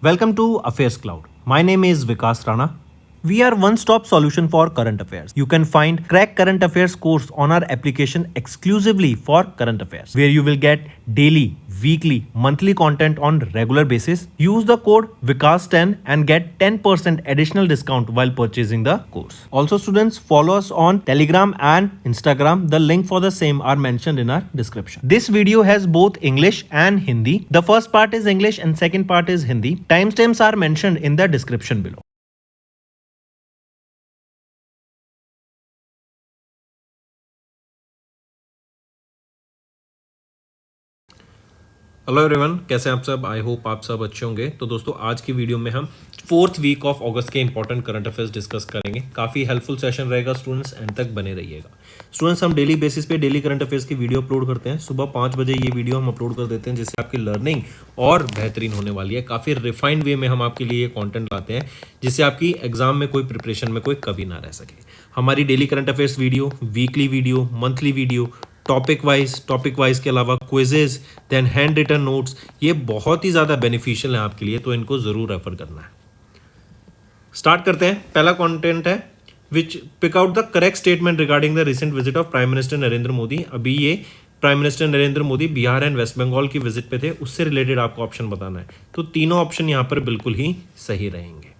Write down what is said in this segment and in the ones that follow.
Welcome to Affairs Cloud. My name is Vikas Rana. We are one-stop solution for current affairs. You can find Crack Current Affairs course on our application exclusively for current affairs, where you will get daily, weekly, monthly content on regular basis. Use the code Vikas10 and get 10% additional discount while purchasing the course. Also, students, follow us on Telegram and Instagram. The link for the same are mentioned in our description. This video has both English and Hindi. The first part is English and second part is Hindi. Timestamps are mentioned in the description below. Hello everyone, कैसे हैं आप सब? I hope आप सब अच्छे होंगे। तो दोस्तों, आज की वीडियो में हम 4th वीक ऑफ अगस्त के इंपॉर्टेंट करंट अफेयर्स डिस्कस करेंगे। काफ़ी हेल्पफुल सेशन रहेगा स्टूडेंट्स, एंड तक बने रहिएगा। स्टूडेंट्स, हम डेली बेसिस पे डेली करंट अफेयर्स की वीडियो अपलोड करते हैं। सुबह 5 बजे ये वीडियो हम अपलोड कर देते हैं, जिससे आपकी लर्निंग और बेहतरीन होने वाली है। काफ़ी रिफाइंड वे में हम आपके लिए ये कॉन्टेंट लाते हैं, जिससे आपकी एग्जाम में कोई प्रिपरेशन में कोई कभी ना रह सके। हमारी daily current affairs video, weekly video, monthly video, topic wise के अलावा quizzes, then handwritten notes, ये बहुत ही ज़्यादा बेनिफिशियल है आपके लिए, तो इनको ज़रूर रेफर करना है। स्टार्ट करते हैं। पहला कंटेंट है which pick out the correct statement regarding the recent visit of prime minister Narendra Modi. अभी ये prime minister Narendra Modi Bihar and West Bengal की विजिट पे थे, उससे रिलेटेड आपको ऑप्शन बताना है। तो तीनों ऑप्शन यहाँ पर बिल्कुल ही सही रहेंगे।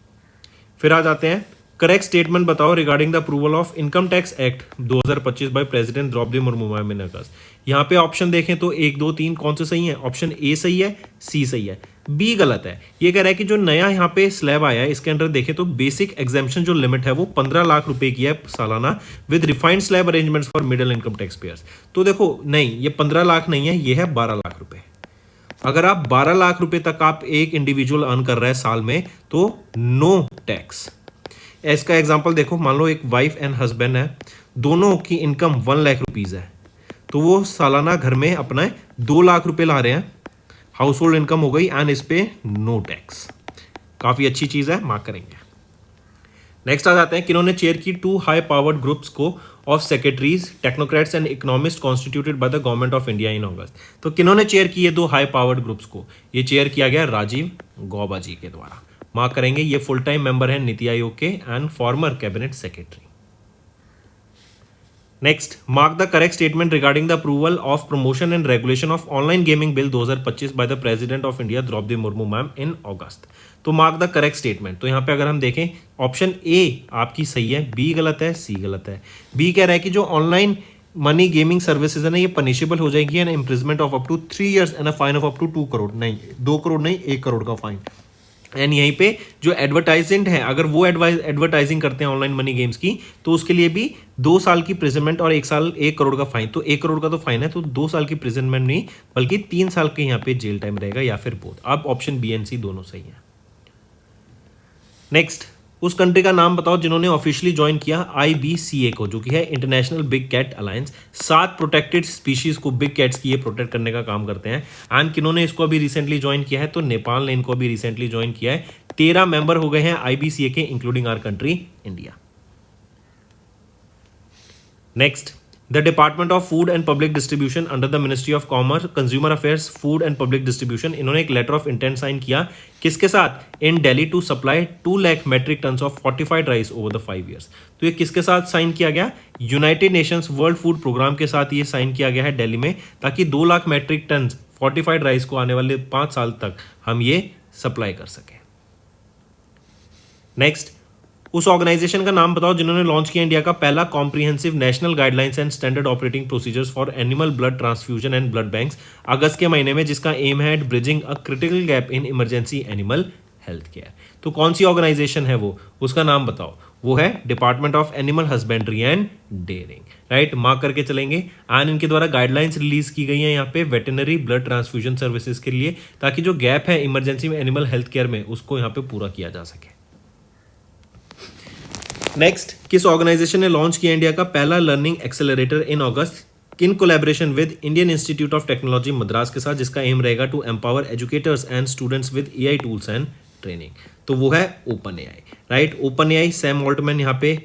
फिर आ जाते हैं, करेक्ट स्टेटमेंट बताओ regarding the approval of income tax act 2025 by president Droupadi Murmu in August. यहाँ पे ऑप्शन देखें तो 1, 2, 3 कौन से सही है? ऑप्शन ए सही है, सी सही है, बी गलत है। ये कह रहा है कि जो नया यहाँ पे स्लैब आया है, इसके अंदर देखें तो बेसिक एग्जाम्पशन जो लिमिट है वो 15 लाख रुपए की है सालाना, with refined slab arrangements for middle income tax payers. तो देखो, नहीं, ये 15 लाख नहीं है, ये है 12 लाख रुपए। अगर आप 12 लाख रुपए तक आप एक इंडिविजुअल अर्न कर रहा है साल में, तो नो टैक्स। इसका एग्जांपल देखो, मान लो एक वाइफ एंड हस्बैंड है, दोनों की इनकम 1 लाख रुपीज़ है, तो वो सालाना घर में अपना 2 लाख रुपए ला रहे हैं, हाउस होल्ड इनकम हो गई, एंड इस पे नो टैक्स। काफ़ी अच्छी चीज़ है, मार्क करेंगे। नेक्स्ट आ जाते हैं, किन्होंने चेयर की 2 हाई पावर्ड ग्रुप्स को of secretaries, technocrats and economist constituted by the government of India in August. तो किन्होंने चेयर की ये 2 हाई पावर्ड ग्रुप्स को? ये चेयर किया गया राजीव गौबा जी के द्वारा। मार्क करेंगे। ये फुल टाइम मेंबर है नीति आयोग के and former cabinet secretary. Next, mark the correct statement regarding the approval of promotion and regulation of online gaming bill 2025 by the president of India Droupadi Murmu ma'am in August. तो mark the correct statement. तो यहाँ पे अगर हम देखें, option A आपकी सही है, बी गलत है, सी गलत है। बी कह रहा है कि जो ऑनलाइन मनी गेमिंग सर्विसेज है ना, ये पनिशेबल हो जाएगी and imprisonment of up to 3 years and a fine of up to 2 crore. नहीं, 2 करोड़ नहीं, 1 करोड़ का फाइन। एंड यहीं पे जो एडवर्टाइजेंट है, अगर वो एडवर्टाइजिंग करते हैं ऑनलाइन मनी गेम्स की, तो उसके लिए भी 2 साल की प्रिजनमेंट और 1 करोड़ का फाइन। तो 1 करोड़ का तो फाइन है, तो 2 साल की प्रिजनमेंट नहीं बल्कि 3 साल के यहाँ पे जेल टाइम रहेगा, या फिर बोथ। अब ऑप्शन बी एंड सी दोनों सही है। नेक्स्ट, उस कंट्री का नाम बताओ जिन्होंने ऑफिशियली ज्वाइन किया IBCA को, जो कि है international big cat alliance. 7 protected species को, बिग कैट्स की ये प्रोटेक्ट करने का काम करते हैं। एंड किन्होंने इसको अभी रिसेंटली ज्वाइन किया है? तो नेपाल ने इनको अभी रिसेंटली ज्वाइन किया है। 13 मेंबर हो गए हैं IBCA के, including our country India. Next, the department of food and public distribution under the ministry of commerce, consumer affairs, food and public distribution, इन्होंने एक लेटर ऑफ इंटेंट साइन किया। किसके साथ? In Delhi to supply 2 lakh metric tons of fortified rice over the 5 years। तो ये किसके साथ sign किया गया? United Nations World Food Programme के साथ ये साइन किया गया है दिल्ली में, ताकि 2 lakh metric ton fortified rice को आने वाले 5 साल तक हम ये सप्लाई कर सकें। नेक्स्ट, उस ऑर्गेनाइजेशन का नाम बताओ जिन्होंने लॉन्च किया इंडिया का पहला comprehensive national guidelines and standard operating procedures for animal blood transfusion and blood banks अगस्त के महीने में, जिसका एम है bridging a critical gap in emergency animal health care. तो कौन सी ऑर्गेनाइजेशन है वो? उसका नाम बताओ। वो है department of animal husbandry and dairying. Right, mark करके चलेंगे। एंड इनके द्वारा गाइडलाइंस रिलीज की गई हैं यहाँ पे वेटनरी ब्लड ट्रांसफ्यूजन सर्विसेज के लिए, ताकि जो गैप है इमरजेंसी में एनिमल हेल्थ केयर में, उसको यहाँ पे पूरा किया जा सके। नेक्स्ट, किस ऑर्गेनाइजेशन ने लॉन्च किया इंडिया का पहला learning accelerator in August in collaboration with Indian Institute of Technology Madras के साथ, जिसका एम रहेगा to empower educators and students with AI tools and training. तो वो है open AI। Right, open AI, Sam Altman यहाँ पे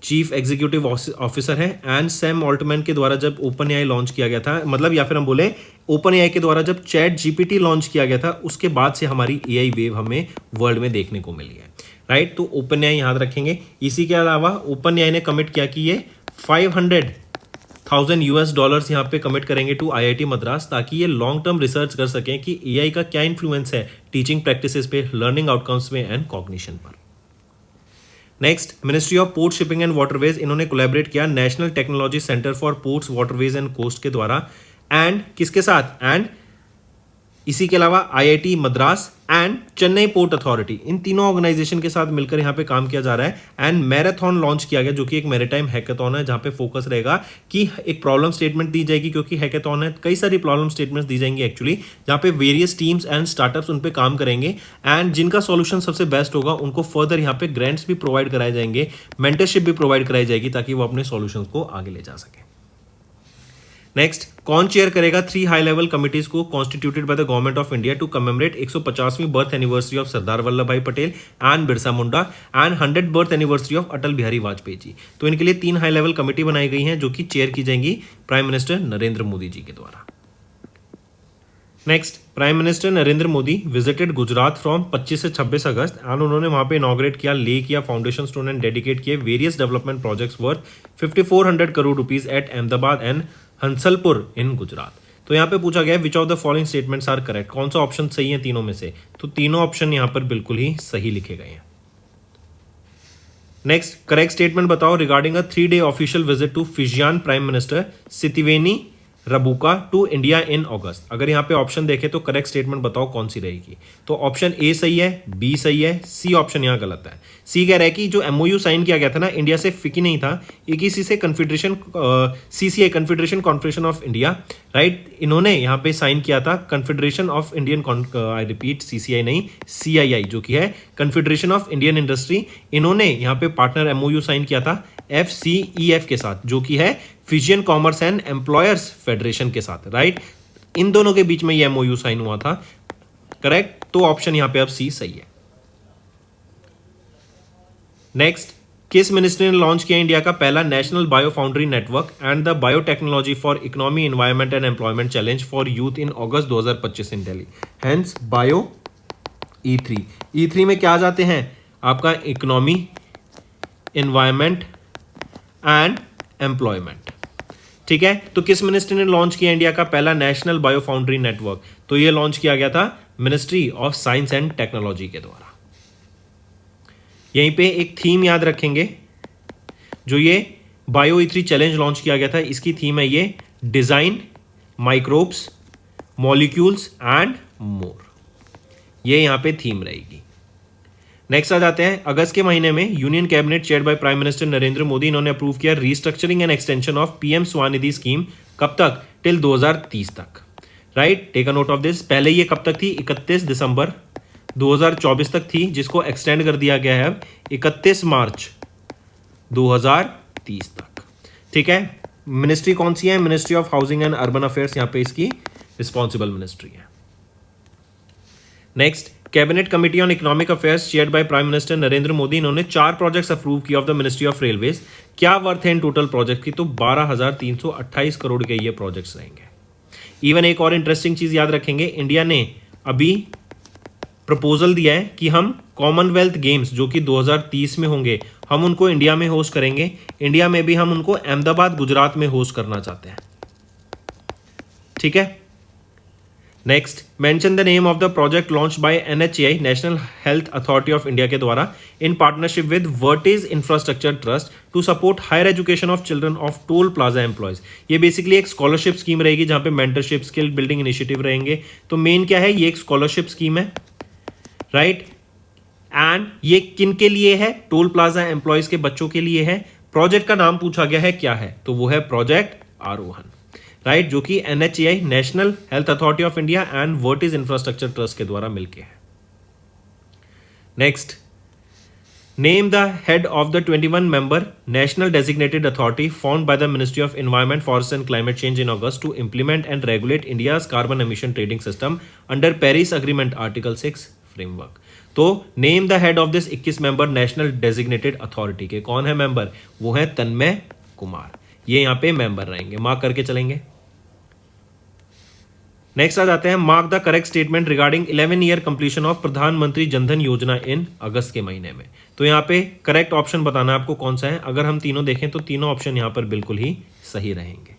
चीफ एग्जीक्यूटिव ऑफिसर हैं। एंड सैम ऑल्टमैन के द्वारा जब ओपन एआई लॉन्च किया गया था, मतलब या फिर हम बोले ओपन एआई के द्वारा जब चैट जीपीटी लॉन्च किया गया था, उसके बाद से हमारी एआई वेव हमें वर्ल्ड में देखने को मिली है, राइट। तो ओपन एआई याद रखेंगे। इसी के अलावा ओपन एआई ने कमिट किया कि ये $500,000 यहाँ पे कमिट करेंगे टू आईआईटी मद्रास, ताकि ये लॉन्ग टर्म रिसर्च कर सकें कि एआई का क्या इन्फ्लुएंस है टीचिंग प्रैक्टिसेस पे, लर्निंग आउटकम्स में एंड कॉग्निशन पर। Next, ministry of port shipping and waterways, इन्होंने कोलैबोरेट किया national technology centre for ports waterways and coast के द्वारा, एंड किसके साथ, एंड इसी के अलावा IIT Madras and Chennai port authority, इन तीनों ऑर्गेनाइजेशन के साथ मिलकर यहाँ पे काम किया जा रहा है। एंड मैराथन लॉन्च किया गया, जो कि एक मैरीटाइम हैकाथॉन है, जहाँ पे फोकस रहेगा कि एक प्रॉब्लम स्टेटमेंट दी जाएगी, क्योंकि हैकाथॉन है, कई सारी प्रॉब्लम स्टेटमेंट्स दी जाएंगी एक्चुअली, जहाँ पे वेरियस टीम्स एंड स्टार्टअप्स उन पे काम करेंगे, एंड जिनका सॉल्यूशन सबसे बेस्ट होगा उनको फर्दर यहाँ पे ग्रांट्स भी प्रोवाइड कराए जाएंगे, मेंटरशिप भी प्रोवाइड कराई जाएगी, ताकि वो अपने सॉल्यूशन को आगे ले जा सके। नेक्स्ट, कौन चेयर करेगा 3 हाई लेवल कमिटीज को constituted by the government of India to commemorate 150वीं birth anniversary of Sardar Vallabh Bhai Patel and Birsa Munda and 100 birth anniversary of Atal Bihari Vajpayee ji. तो इनके लिए 3 हाई लेवल कमेटी बनाई गई हैं, जो कि चेयर की जाएंगी प्राइम मिनिस्टर नरेंद्र मोदी जी के द्वारा। Next, prime minister Narendra Modi visited Gujarat from 25 से 26 अगस्त एंड उन्होंने वहां पे इनॉग्रेट किया, ले किया फाउंडेशन स्टोन एंड डेडिकेट किए various development projects worth 5400 crore rupees at Ahmedabad and Hansalpur in Gujarat. तो यहाँ पे पूछा गया which of the following statements are correct, कौन सा ऑप्शन सही है तीनों में से, तो तीनों ऑप्शन यहाँ पर बिल्कुल ही सही लिखे गए हैं। नेक्स्ट, करेक्ट स्टेटमेंट बताओ regarding a 3-day official visit to Fijian prime minister Sitiveni Rabuka to India in August. अगर यहाँ पे ऑप्शन देखें तो करेक्ट स्टेटमेंट बताओ कौन सी रहेगी, तो ऑप्शन ए सही है, बी सही है, सी ऑप्शन यहाँ गलत है। सी कह रहा है कि जो एमओयू साइन किया गया था ना, इंडिया से फिकी नहीं था, एक ही सी से confederation CCI confederation confederation of India, right, इन्होंने यहाँ पे साइन किया था confederation of Indian, I repeat CCI नहीं सीआईआई, जो कि है कन्फेडरेशन ऑफ इंडियन इंडस्ट्री, इन्होंने यहाँ पे पार्टनर एमओयू साइन किया था FCEF के साथ, जो कि है Fijian commerce and employers federation के साथ, राइट। इन दोनों के बीच में ये एमओयू साइन हुआ था, करेक्ट। तो ऑप्शन यहां पे अब सी सही है। नेक्स्ट, किस मिनिस्ट्री ने लॉन्च किया इंडिया का पहला national bio foundry network and the biotechnology for economy environment and employment challenge for youth in August 2025 in Delhi, hence bio E3। E3 में क्या आ जाते हैं, आपका इकोनॉमी, एनवायरमेंट एंड एम्प्लॉयमेंट, ठीक है। तो किस मिनिस्ट्री ने लॉन्च किया इंडिया का पहला नेशनल बायो फाउंड्री नेटवर्क, तो ये लॉन्च किया गया था ministry of science and technology के द्वारा। यहीं पे एक थीम याद रखेंगे, जो ये बायो E3 चैलेंज लॉन्च किया गया था, इसकी थीम है ये design microbes molecules and more, ये यहां पे थीम रहेगी। नेक्स्ट आ जाते हैं, अगस्त के महीने में union cabinet chaired by prime minister Narendra Modi, इन्होंने अप्रूव किया restructuring and extension of PM Svanidhi scheme, कब तक, टिल 2030 तक, right, take a note of this. पहले ये कब तक थी, 31 दिसंबर 2024 तक थी, जिसको एक्सटेंड कर दिया गया है अब 31 मार्च 2030 तक, ठीक है। मिनिस्ट्री कौन सी है, ministry of housing and urban affairs यहाँ पे इसकी रिस्पॉन्सिबल मिनिस्ट्री है। Next, cabinet committee on economic affairs chaired by prime minister Narendra Modi, इन्होंने 4 प्रोजेक्ट्स अप्रूव किया of the ministry of railways. क्या वर्थ है इन टोटल प्रोजेक्ट की, तो 12,328 करोड़ के ये प्रोजेक्ट्स रहेंगे। इवन एक और इंटरेस्टिंग चीज याद रखेंगे, इंडिया ने अभी प्रपोजल दिया है कि हम कॉमनवेल्थ गेम्स जो कि 2030 में होंगे, हम उनको इंडिया में होस्ट करेंगे। इंडिया में भी हम उनको अहमदाबाद गुजरात में होस्ट करना चाहते हैं, ठीक है। Next, mention the name of the project launch by NHAI national health authority of India के द्वारा in partnership with Vertis infrastructure trust to support higher education of children of toll plaza employees. ये basically एक scholarship scheme रहेगी, जहां पे mentorship skill building initiative रहेंगे। तो main क्या है, ये एक स्कॉलरशिप स्कीम है, राइट, एंड ये किन के लिए है, टोल प्लाजा एम्प्लॉयज के बच्चों के लिए है। प्रोजेक्ट का नाम पूछा गया है क्या है, तो वो है प्रोजेक्ट आरोहन, राइट, जो कि NHAI national health authority of India and Vertis infrastructure trust के द्वारा मिलके है। Next, name the head of the 21 member national designated authority formed by the ministry of environment forest and climate change in August to implement and regulate India's carbon emission trading system under Paris agreement article 6, framework. तो name the head of this 21 member national designated authority के कौन है member? वो है तन्मय कुमार, ये यहां पे member रहेंगे, मार्क करके चलेंगे। नेक्स्ट आ जाते हैं, mark the correct statement regarding 11 year completion of प्रधानमंत्री जनधन योजना इन अगस्त के महीने में। तो यहाँ पे करेक्ट ऑप्शन बताना है आपको कौन सा है। अगर हम तीनों देखें तो तीनों ऑप्शन यहाँ पर बिल्कुल ही सही रहेंगे।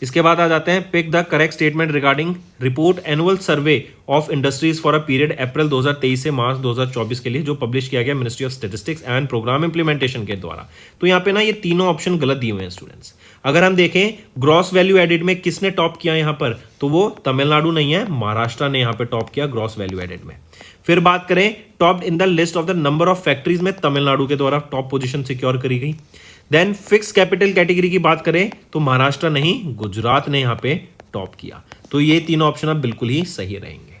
इसके बाद आ जाते हैं, pick the correct statement regarding report annual survey of industries for a period April 2023 से मार्च 2024 के लिए, जो पब्लिश किया गया ministry of statistics and programme implementation के द्वारा। तो यहाँ पे ना ये तीनों ऑप्शन गलत दिए हुए हैं स्टूडेंट्स। अगर हम देखें ग्रॉस वैल्यू एडेड में किसने टॉप किया यहाँ पर, तो वो तमिलनाडु नहीं है, महाराष्ट्र ने यहाँ पे टॉप किया ग्रॉस वैल्यू एडेड में। फिर बात करें top in the list of the number of factories में तमिलनाडु के द्वारा टॉप पोजीशन सिक्योर करी गई। देन फिक्स कैपिटल कैटेगरी की बात करें तो महाराष्ट्र नहीं, गुजरात ने यहां पे टॉप किया। तो ये तीनों ऑप्शन अब बिल्कुल ही सही रहेंगे।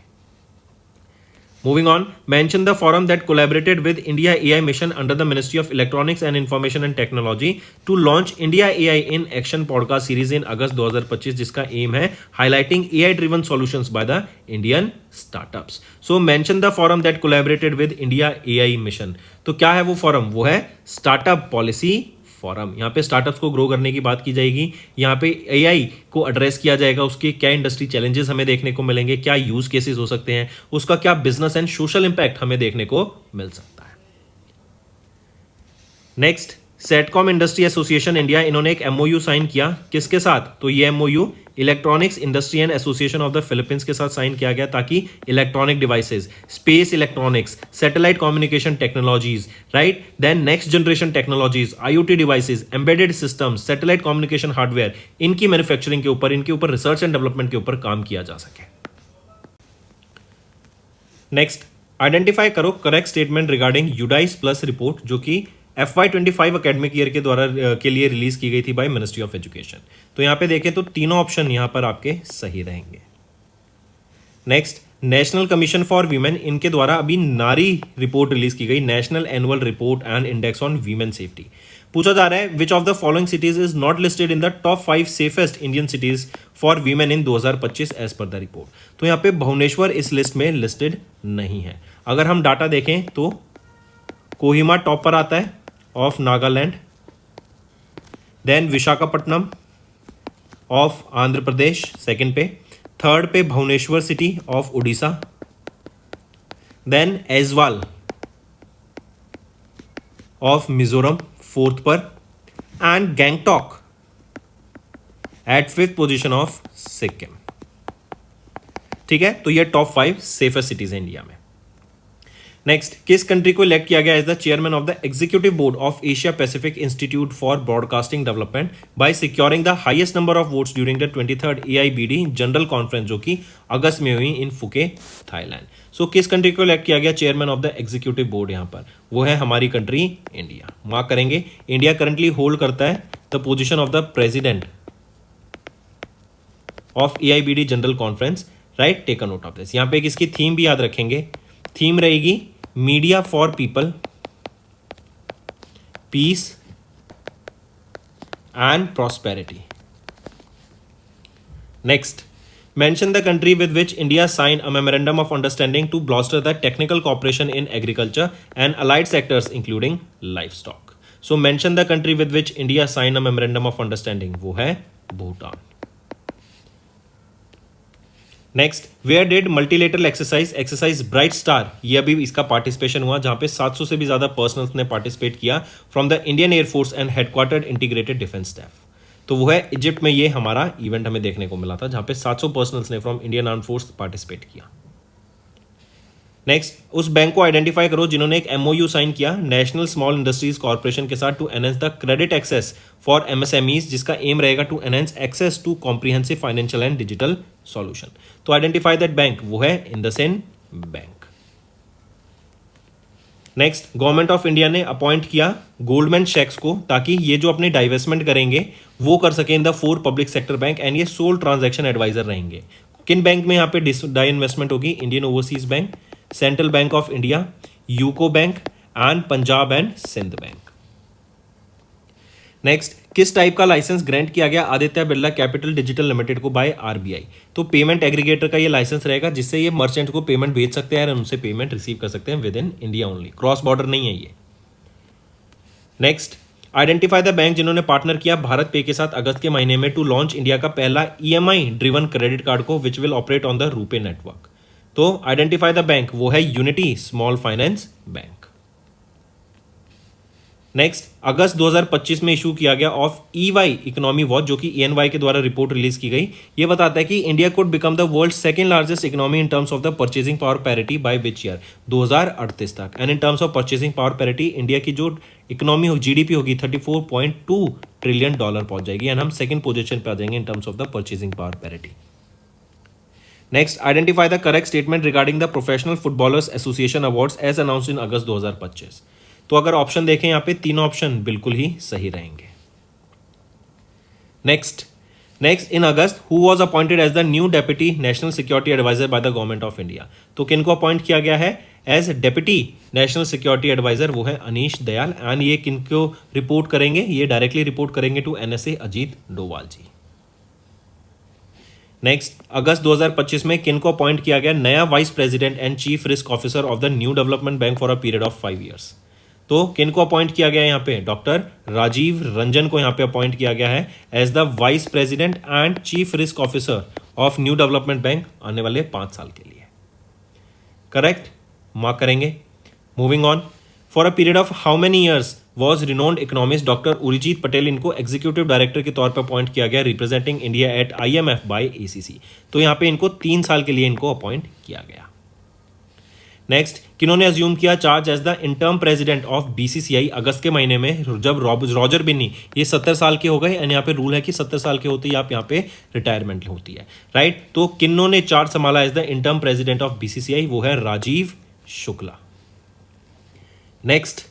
Moving on, mention the forum that collaborated with India AI mission under the ministry of electronics and information and technology to launch India AI in action podcast series in August 2025, जिसका aim है highlighting AI driven solutions by the Indian startups. So mention the forum that collaborated with India AI mission. तो क्या है वो forum? वो है startup policy forum. यहाँ पे स्टार्टअप्स को ग्रो करने की बात की जाएगी, यहाँ पे एआई को एड्रेस किया जाएगा, उसके क्या इंडस्ट्री चैलेंजेस हमें देखने को मिलेंगे, क्या यूज केसेस हो सकते हैं, उसका क्या बिजनेस एंड सोशल इंपैक्ट हमें देखने को मिल सकता है। Next, SATCOM industry association India, इन्होंने एक एमओयू साइन किया, किसके साथ? तो ये MOU electronics industry and association of the Philippines के साथ साइन किया गया, ताकि electronic devices, space electronics, satellite communication technologies, right, then next generation technologies, IOT devices, embedded systems, satellite communication hardware, इनकी मैन्युफैक्चरिंग के ऊपर, इनके ऊपर रिसर्च एंड डेवलपमेंट के ऊपर काम किया जा सके। नेक्स्ट, आइडेंटिफाई करो correct statement regarding UDISE plus report, जो कि FY25 एकेडमिक ईयर के द्वारा के लिए रिलीज की गई थी बाय मिनिस्ट्री ऑफ एजुकेशन। तो यहां पे देखें तो तीनों ऑप्शन यहां पर आपके सही रहेंगे। Next, national commission for women, इनके द्वारा अभी नारी रिपोर्ट रिलीज की गई, national annual report and index on women safety. पूछा जा रहा है which of the following cities is not listed in the top 5 safest Indian cities for women in 2025 as पर द रिपोर्ट। तो यहाँ पे भुवनेश्वर इस लिस्ट में लिस्टेड नहीं है। अगर हम डाटा देखें तो कोहिमा टॉप पर आता है of Nagaland, then Visakhapatnam of Andhra Pradesh second पे, थर्ड पे Bhubaneswar city of Orissa, then Aizawl of Mizoram fourth पर, and Gangtok at 5th position of Sikkim. ठीक है, तो ये टॉप 5 सेफेस्ट सिटीज है इंडिया में। नेक्स्ट, किस कंट्री को इलेक्ट किया गया as the chairman of the executive board of Asia Pacific institute for broadcasting development by securing the highest number of votes during the 23rd AIBD general conference, जो कि अगस्त में हुई इन फुके, थाईलैंड। सो किस कंट्री को elect किया गया chairman of the executive board? यहाँ पर वो है हमारी कंट्री इंडिया। मार्क करेंगे, इंडिया करंटली होल्ड करता है the position of the president of AIBD general conference, right, take a note of this. यहाँ पे इसकी थीम भी याद रखेंगे, थीम रहेगी media for people, peace and prosperity. Next, mention the country with which India sign a memorandum of understanding to bolster the technical cooperation in agriculture and allied sectors including livestock. So mention the country with which India sign a memorandum of understanding, वो है Bhutan. Next, where did multilateral exercise bright star, ये अभी इसका participation हुआ, जहां पे 700 से भी ज्यादा पर्सनल्स ने पार्टिसिपेट किया from the Indian air force and headquartered integrated defence staff. तो वो है इजिप्ट में, ये हमारा इवेंट हमें देखने को मिला था, जहां पे 700 पर्सनल्स ने from Indian arm force participate किया। नेक्स्ट, उस बैंक को आइडेंटिफाई करो जिन्होंने एक एमओयू साइन किया नेशनल स्मॉल इंडस्ट्रीज कॉर्पोरेशन के साथ to enhance the credit access for MSMEs, जिसका एम रहेगा to enhance access to comprehensive financial and digital solution. तो आइडेंटिफाई दैट बैंक, वो है IndusInd bank. Next, government of India ने appoint किया गोल्डमैन सैक्स को, ताकि ये जो अपने डाइवेस्टमेंट करेंगे वो कर सके in the 4 public sector bank, and ये सोल ट्रांजैक्शन एडवाइजर रहेंगे। किन बैंक में यहाँ पे डाई इन्वेस्टमेंट होगी? Indian overseas bank, central bank of India, UCO bank and Punjab and Sind bank. Next, किस टाइप का लाइसेंस ग्रांट किया गया Aditya Birla capital digital limited को बाय आरबीआई? तो पेमेंट एग्रीगेटर का ये लाइसेंस रहेगा जिससे ये मर्चेंट को पेमेंट भेज सकते हैं और उनसे पेमेंट रिसीव कर सकते हैं with in India only, cross border नहीं है ये। नेक्स्ट, आइडेंटिफाई द बैंक जिन्होंने पार्टनर किया भारत पे के साथ अगस्त के महीने में टू लॉन्च इंडिया का पहला ईएमआई ड्रिवन क्रेडिट कार्ड को which will operate on the RuPay network. तो आइडेंटिफाई द बैंक, वो है Unity small finance bank. Next, August 2025 में इशू किया गया ऑफ ईवाई इकोनॉमी वॉच जो कि ENY के द्वारा रिपोर्ट रिलीज की गई। ये बताता है कि India could become the world second largest economy in terms of the purchasing power parity by which year, 2038 तक। And in terms of purchasing power parity India की जो इकोनॉमी हो GDP होगी $34.2 ट्रिलियन पहुंच जाएगी एंड हम सेकंड पोजीशन पे आ जाएंगे in terms of the purchasing power parity. Next, identify the correct statement regarding the professional footballers association awards as announced in August 2025। तो अगर ऑप्शन देखें यहाँ पे तीनों ऑप्शन बिल्कुल ही सही रहेंगे। Next, in August who was appointed as the new deputy national security advisor by the government of India? तो किनको अपॉइंट किया गया है as deputy national security advisor? वो है अनीश दयाल। एंड ये किनको रिपोर्ट करेंगे? ये डायरेक्टली रिपोर्ट करेंगे to NSA Ajit Doval ji. Next, August 2025 में किनको अपॉइंट किया गया नया vice president and chief risk officer of the new development bank for a period of 5 years? तो किनको अपॉइंट किया गया यहाँ पे? डॉक्टर राजीव रंजन को यहाँ पे अपॉइंट किया गया है as the vice president and chief risk officer of new development bank आने वाले 5 साल के लिए। करेक्ट, मार्क करेंगे। Moving on, for a period of how many years was renowned economist doctor Urjit Patel इनको एग्जीक्यूटिव डायरेक्टर के तौर पर अपॉइंट किया गया representing India at IMF by ACC। तो यहाँ पे इनको 3 साल के लिए इनको अपॉइंट किया गया। नेक्स्ट, किन्होंने अज्यूम किया charge as the interim president of BCCI अगस्त के महीने में जब रॉजर बिन्नी ये 70 साल के हो गए एंड यहाँ पे रूल है कि 70 साल के होते ही आप यहाँ पे रिटायरमेंट होती है, राइट? तो किन्होंने चार्ज संभाला as the interim president of BCCI? वो है Rajiv Shukla. Next,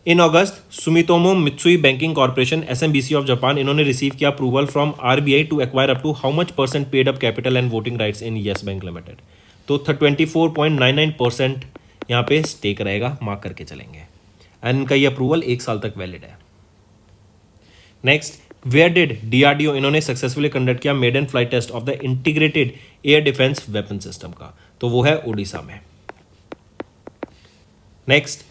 in August Sumitomo Mitsui banking corporation SMBC of Japan इन्होंने रिसीव किया approval from RBI to acquire up to how much % paid up capital and voting rights in yes bank limited? तो 24.99% यहाँ पे stake रहेगा, mark करके चलेंगे। And इनका ये अप्रूवल 1 साल तक वैलिड है। नेक्स्ट, वेयर डिड DRDO इन्होंने सक्सेसफुली कंडक्ट किया maiden flight test of the integrated air defence weapon system का? तो वो है ओडिशा में। नेक्स्ट,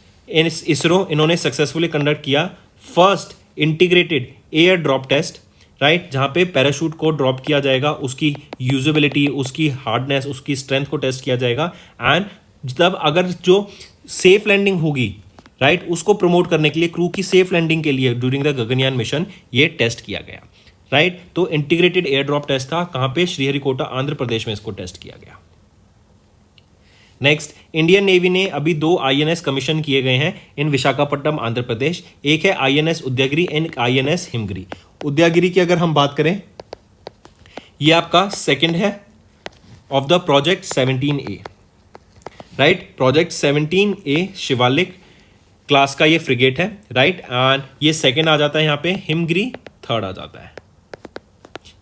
इसरो इन्होंने सक्सेसफुली कंडक्ट किया first integrated air drop test, right? जहां पे पैराशूट को ड्रॉप किया जाएगा, उसकी यूजेबिलिटी, उसकी हार्डनेस, उसकी स्ट्रेंथ को टेस्ट किया जाएगा एंड जब अगर जो सेफ लैंडिंग होगी, राइट, उसको प्रमोट करने के लिए क्रू की सेफ लैंडिंग के लिए ड्यूरिंग द गगनयान मिशन ये टेस्ट किया गया, राइट? तो इंटीग्रेटेड एयर ड्रॉप टेस्ट था, कहां पे? श्रीहरिकोटा आंध्र प्रदेश में इसको टेस्ट किया गया। नेक्स्ट, इंडियन नेवी ने अभी 2 INS कमीशन किए गए हैं इन विशाखापट्टनम आंध्र प्रदेश। एक है INS Udaygiri and INS Himgiri. Udaygiri की अगर हम बात करें, ये आपका सेकंड है of the project 17A, right? Project 17A Shivalik class का ये फ्रिगेट है, राइट? एंड ये सेकंड आ जाता है यहाँ पे, हिमगिरी थर्ड आ जाता है।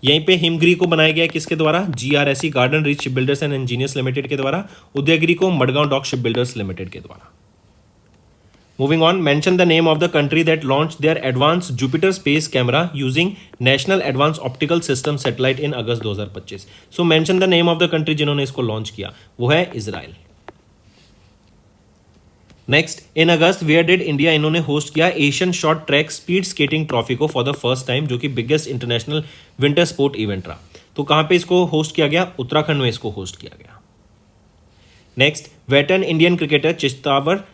यहीं पे हिमगिरी को बनाया गया है किसके द्वारा? GRSE garden reach ship builders and engineers limited के द्वारा। उदयगिरी को Mazagon dock ship builders limited के द्वारा। Moving on, mention the name of the country that launch their advance Jupiter space camera using national advance optical system satellite in August 2025। So mention the name of the country जिन्होंने इसको launch किया, वो है Israel. Next, in August where did India इन्होंने host किया Asian short track speed skating trophy को for the first time, जो कि biggest international winter sport event रहा। तो कहां पे इसको होस्ट किया गया? उत्तराखंड में इसको होस्ट किया गया। Next, veteran Indian cricketer Cheteshwar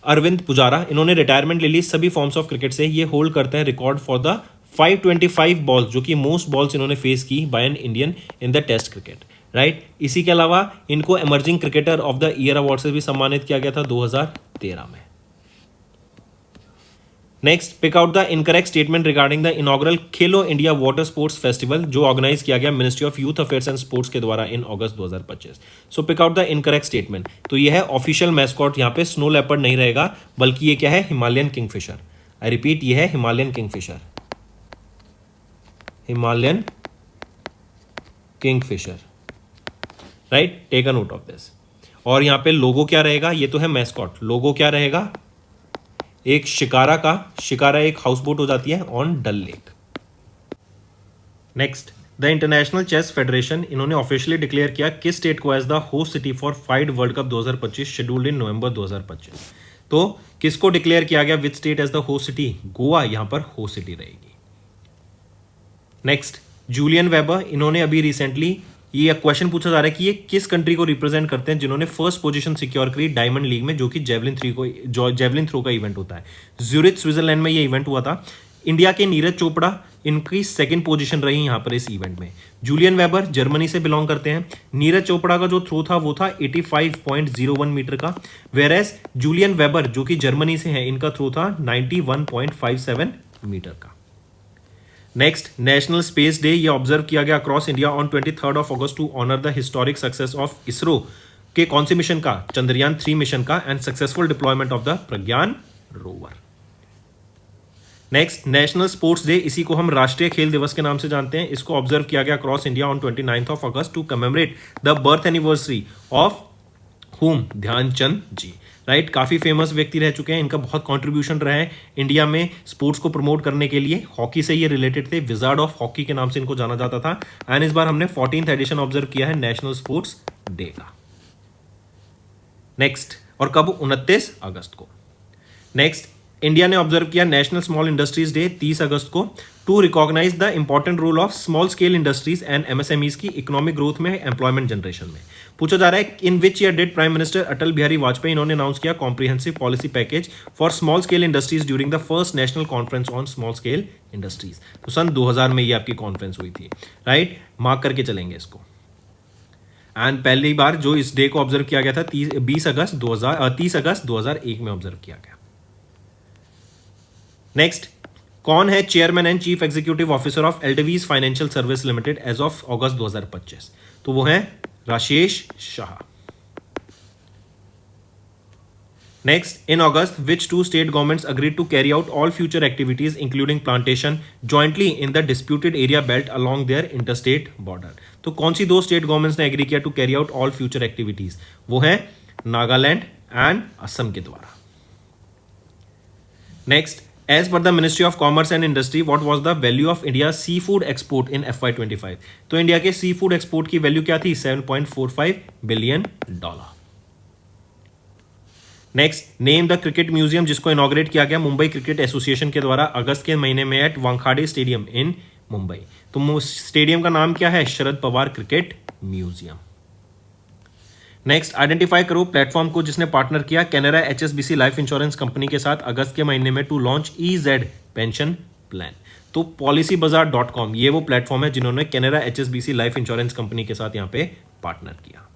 Arvind Pujara इन्होंने रिटायरमेंट ले ली सभी फॉर्म्स ऑफ क्रिकेट से। ये होल्ड करते हैं रिकॉर्ड फॉर द 525 बॉल्स, जो कि मोस्ट बॉल्स इन्होंने फेस की by an Indian in the test cricket, right? इसी के अलावा इनको emerging cricketer of the year award से भी सम्मानित किया गया था 2013 में। Next, pick out the incorrect statement regarding the inaugural Khelo India water sports festival, जो ऑर्गेनाइज किया गया ministry of youth affairs and sports के द्वारा in August 2025। So pick out the incorrect statement. तो यह है ऑफिशियल मैस्कॉट, यहाँ पे स्नो लेपर्ड नहीं रहेगा, बल्कि ये क्या है? Himalayan Kingfisher. आई रिपीट, ये है Himalayan kingfisher, Himalayan kingfisher, right? Take a note of this. और यहाँ पे लोगो क्या रहेगा? ये तो है मैस्कॉट, लोगो क्या रहेगा? एक शिकारा एक हाउस बोट हो जाती है on Dal lake. Next, the international chess federation, इन्होंने ऑफिशियली डिक्लेयर किया किस स्टेट को as the host city for FIDE world cup 2025 scheduled in November 2025। तो किसको डिक्लेयर किया गया which state as the host city? Goa यहां पर होस्ट सिटी रहेगी। नेक्स्ट, जूलियन वेबर, इन्होंने अभी रिसेंटली ये क्वेश्चन पूछा जा रहा है कि ये किस कंट्री को रिप्रेजेंट करते हैं जिन्होंने फर्स्ट पोजीशन सिक्योर करी डायमंड लीग में, जो कि जेवलिन थ्रो का इवेंट होता है। ज्यूरिच स्विट्जरलैंड में ये इवेंट हुआ था। इंडिया के नीरज चोपड़ा, इनकी सेकंड पोजीशन रही यहां पर इस इवेंट में। जूलियन वेबर जर्मनी से बिलोंग करते हैं। नीरज चोपड़ा का जो थ्रो था वो था 85.01 मीटर का, वेरेस जूलियन वेबर जो कि जर्मनी से है, इनका थ्रो था 91.57 मीटर का। नेक्स्ट, नेशनल स्पेस डे, ये ऑब्जर्व किया गया across India on 23 August to honour the historic success of ISRO के कौन से मिशन का? चंद्रयान 3 मिशन का and successful deployment of the Pragyan rover. Next, national sports day, इसी को हम राष्ट्रीय खेल दिवस के नाम से जानते हैं। इसको ऑब्जर्व किया गया across India on 29 August to commemorate the birth anniversary of whom? Dhyanchand ji, right. काफी फेमस व्यक्ति रह चुके हैं, इनका बहुत कंट्रीब्यूशन रहा है इंडिया में स्पोर्ट्स को प्रमोट करने के लिए। हॉकी से ये रिलेटेड थे, विजार्ड ऑफ हॉकी के नाम से इनको जाना जाता था। एंड इस बार हमने 14th एडिशन ऑब्जर्व किया है नेशनल स्पोर्ट्स डे का। नेक्स्ट, और कब? 29 अगस्त को। नेक्स्ट, इंडिया ने ऑब्जर्व किया नेशनल स्मॉल इंडस्ट्रीज डे 30 अगस्त को to recognise the important role of small scale industries and MSMEs की इकोनॉमिक ग्रोथ में, एम्प्लॉयमेंट जनरेशन में। पूछा जा रहा है in which year did prime minister Atal Bihari Vajpayee, इन्होंने अनाउंस किया comprehensive policy package for small scale industries during the first national conference on small scale industries. तो सन 2000 में ये आपकी कॉन्फ्रेंस हुई थी, राइट। मार्क करके चलेंगे इसको। एंड पहली बार जो इस डे को ऑब्जर्व किया गया था 30 अगस्त 2001 में ऑब्जर्व किया गया। नेक्स्ट, कौन है chairman and chief executive officer of एल्डेवीज financial service limited as of August 2025? तो वो है Rajesh Shah. Next, in August which two state governments agreed to carry out all future activities including plantation jointly in the disputed area belt along their interstate border? तो कौन सी दो state governments ने agree किया to carry out all future activities? वो है Nagaland and Assam के द्वारा। Next, as per the Ministry of Commerce and Industry, what was the value of India's seafood export in FY25? तो इंडिया के सी फूड एक्सपोर्ट की value क्या थी? $7.45 billion. Next, name the cricket museum जिसको inaugurate किया गया Mumbai cricket association के द्वारा अगस्त के महीने में at Wankhede stadium in Mumbai. तो स्टेडियम का नाम क्या है? Sharad Pawar cricket museum. Next, identify करो प्लेटफॉर्म को जिसने पार्टनर किया Canara HSBC life insurance company के साथ अगस्त के महीने में to launch EZ pension plan. तो policybazaar.com ये वो प्लेटफॉर्म है जिन्होंने Canara HSBC life insurance company के साथ यहां पे पार्टनर किया।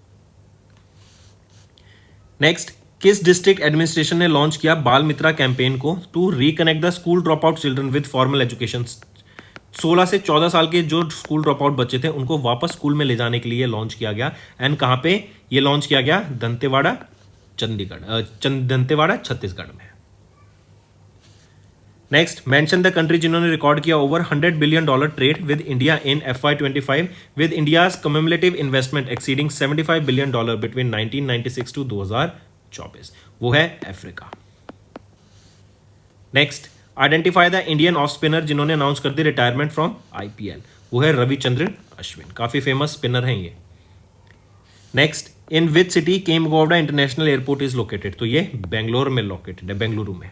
नेक्स्ट, किस डिस्ट्रिक्ट एडमिनिस्ट्रेशन ने लॉन्च किया बाल मित्रा कैंपेन को to reconnect the school drop out children with formal education? 16 से 14 साल के जो स्कूल ड्रॉप आउट बच्चे थे उनको वापस स्कूल में ले जाने के लिए लॉन्च किया गया। एंड कहां पे ये लॉन्च किया गया? दंतेवाड़ा छत्तीसगढ़ में। नेक्स्ट, मेंशन द कंट्री जिन्होंने रिकॉर्ड किया over $100 billion trade with India in FY25 with India's cumulative investment exceeding $75 billion between 1996 to 2024। वो है Africa. Next, identify the Indian off spinner जिन्होंने अनाउंस कर दी रिटायरमेंट फ्रॉम IPL। वो है रविचंद्रन अश्विन, काफी फेमस स्पिनर हैं ये। Next, in which city Kempegowda international airport is located? तो ये बेंगलोर में लोकेटेड है, बेंगलुरु में।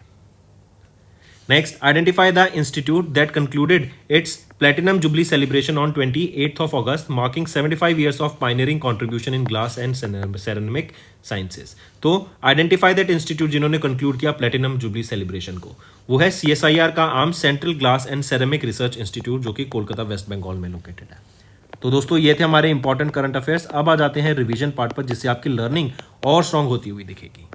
Next, identify the institute that concluded its platinum jubilee celebration on 28 August marking 75 years of pioneering contribution in glass and ceramic sciences. तो identify that institute जिन्होंने conclude किया platinum jubilee celebration को, वो है CSIR का arm central glass and ceramic research institute जो कि Kolkata waste Bengal में लोकेटेड है। तो दोस्तों ये थे हमारे इंपॉर्टेंट करंट अफेयर्स। अब आ जाते हैं रिवीजन पार्ट पर जिससे आपकी लर्निंग और स्ट्रांग होती हुई दिखेगी।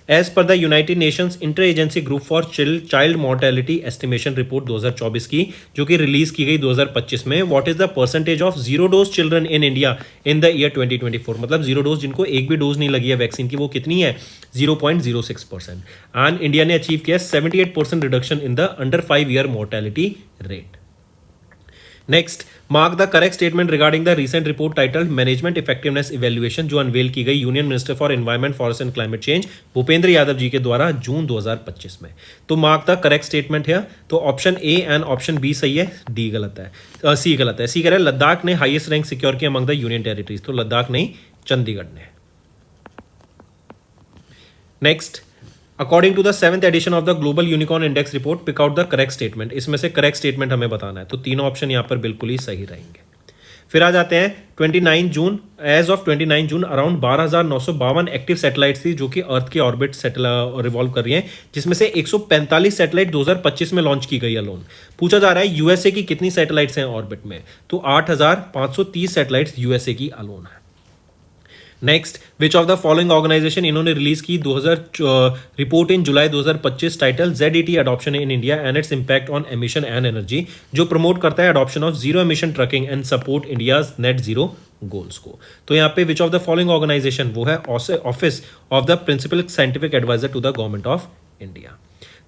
एज पर the United Nations inter agency group for child mortality estimation report 2024 की जो कि रिलीज की गई 2025 में, what is the percentage of zero dose children in India in the year 2024? मतलब जीरो डोज जिनको एक भी डोज नहीं लगी है वैक्सीन की, वो कितनी है? 0.06%। एंड इंडिया ने अचीव किया 78% reduction in the under 5 year mortality rate. Next, mark the correct statement regarding the recent report titled management effectiveness evaluation जो अनवेल की गई union minister for environment forest and climate change Bhupender Yadav ji के द्वारा जून 2025 में। तो mark the correct statement है, तो option A and option B सही है, डी गलत है, सी गलत है। सी कह रहा है लद्दाख ने हाईएस्ट रैंक सिक्योर किया अमंग द यूनियन टेरिटरीज, तो लद्दाख नहीं, चंडीगढ़ ने। Next, according to the 7th edition of the global unicorn index report pick out the correct statement. इसमें से करेक्ट स्टेटमेंट हमें बताना है, तो तीनों ऑप्शन यहां पर बिल्कुल ही सही रहेंगे। फिर आ जाते हैं 29 जून, as of 29 June around 12,952 active satellites थी जो कि अर्थ के ऑर्बिट रिवॉल्व कर रही हैं, जिसमें से 145 सैटेलाइट 2025 में लॉन्च की गई अलोन। पूछा जा रहा है यूएसए की कितनी सैटेलाइट्स हैं ऑर्बिट में, तो 8,530 सैटेलाइट्स यूएसए की अलोन है। Next, which of the following organisation, इन्होंने रिलीज की 2000 report in July 2025 title ZET adoption in India and its impact on emission and energy, जो प्रमोट करता है adoption of zero emission trucking and support India's net zero goals को। तो यहाँ पे which of the following organisation, वो है office of the principal scientific adviser to the government of India.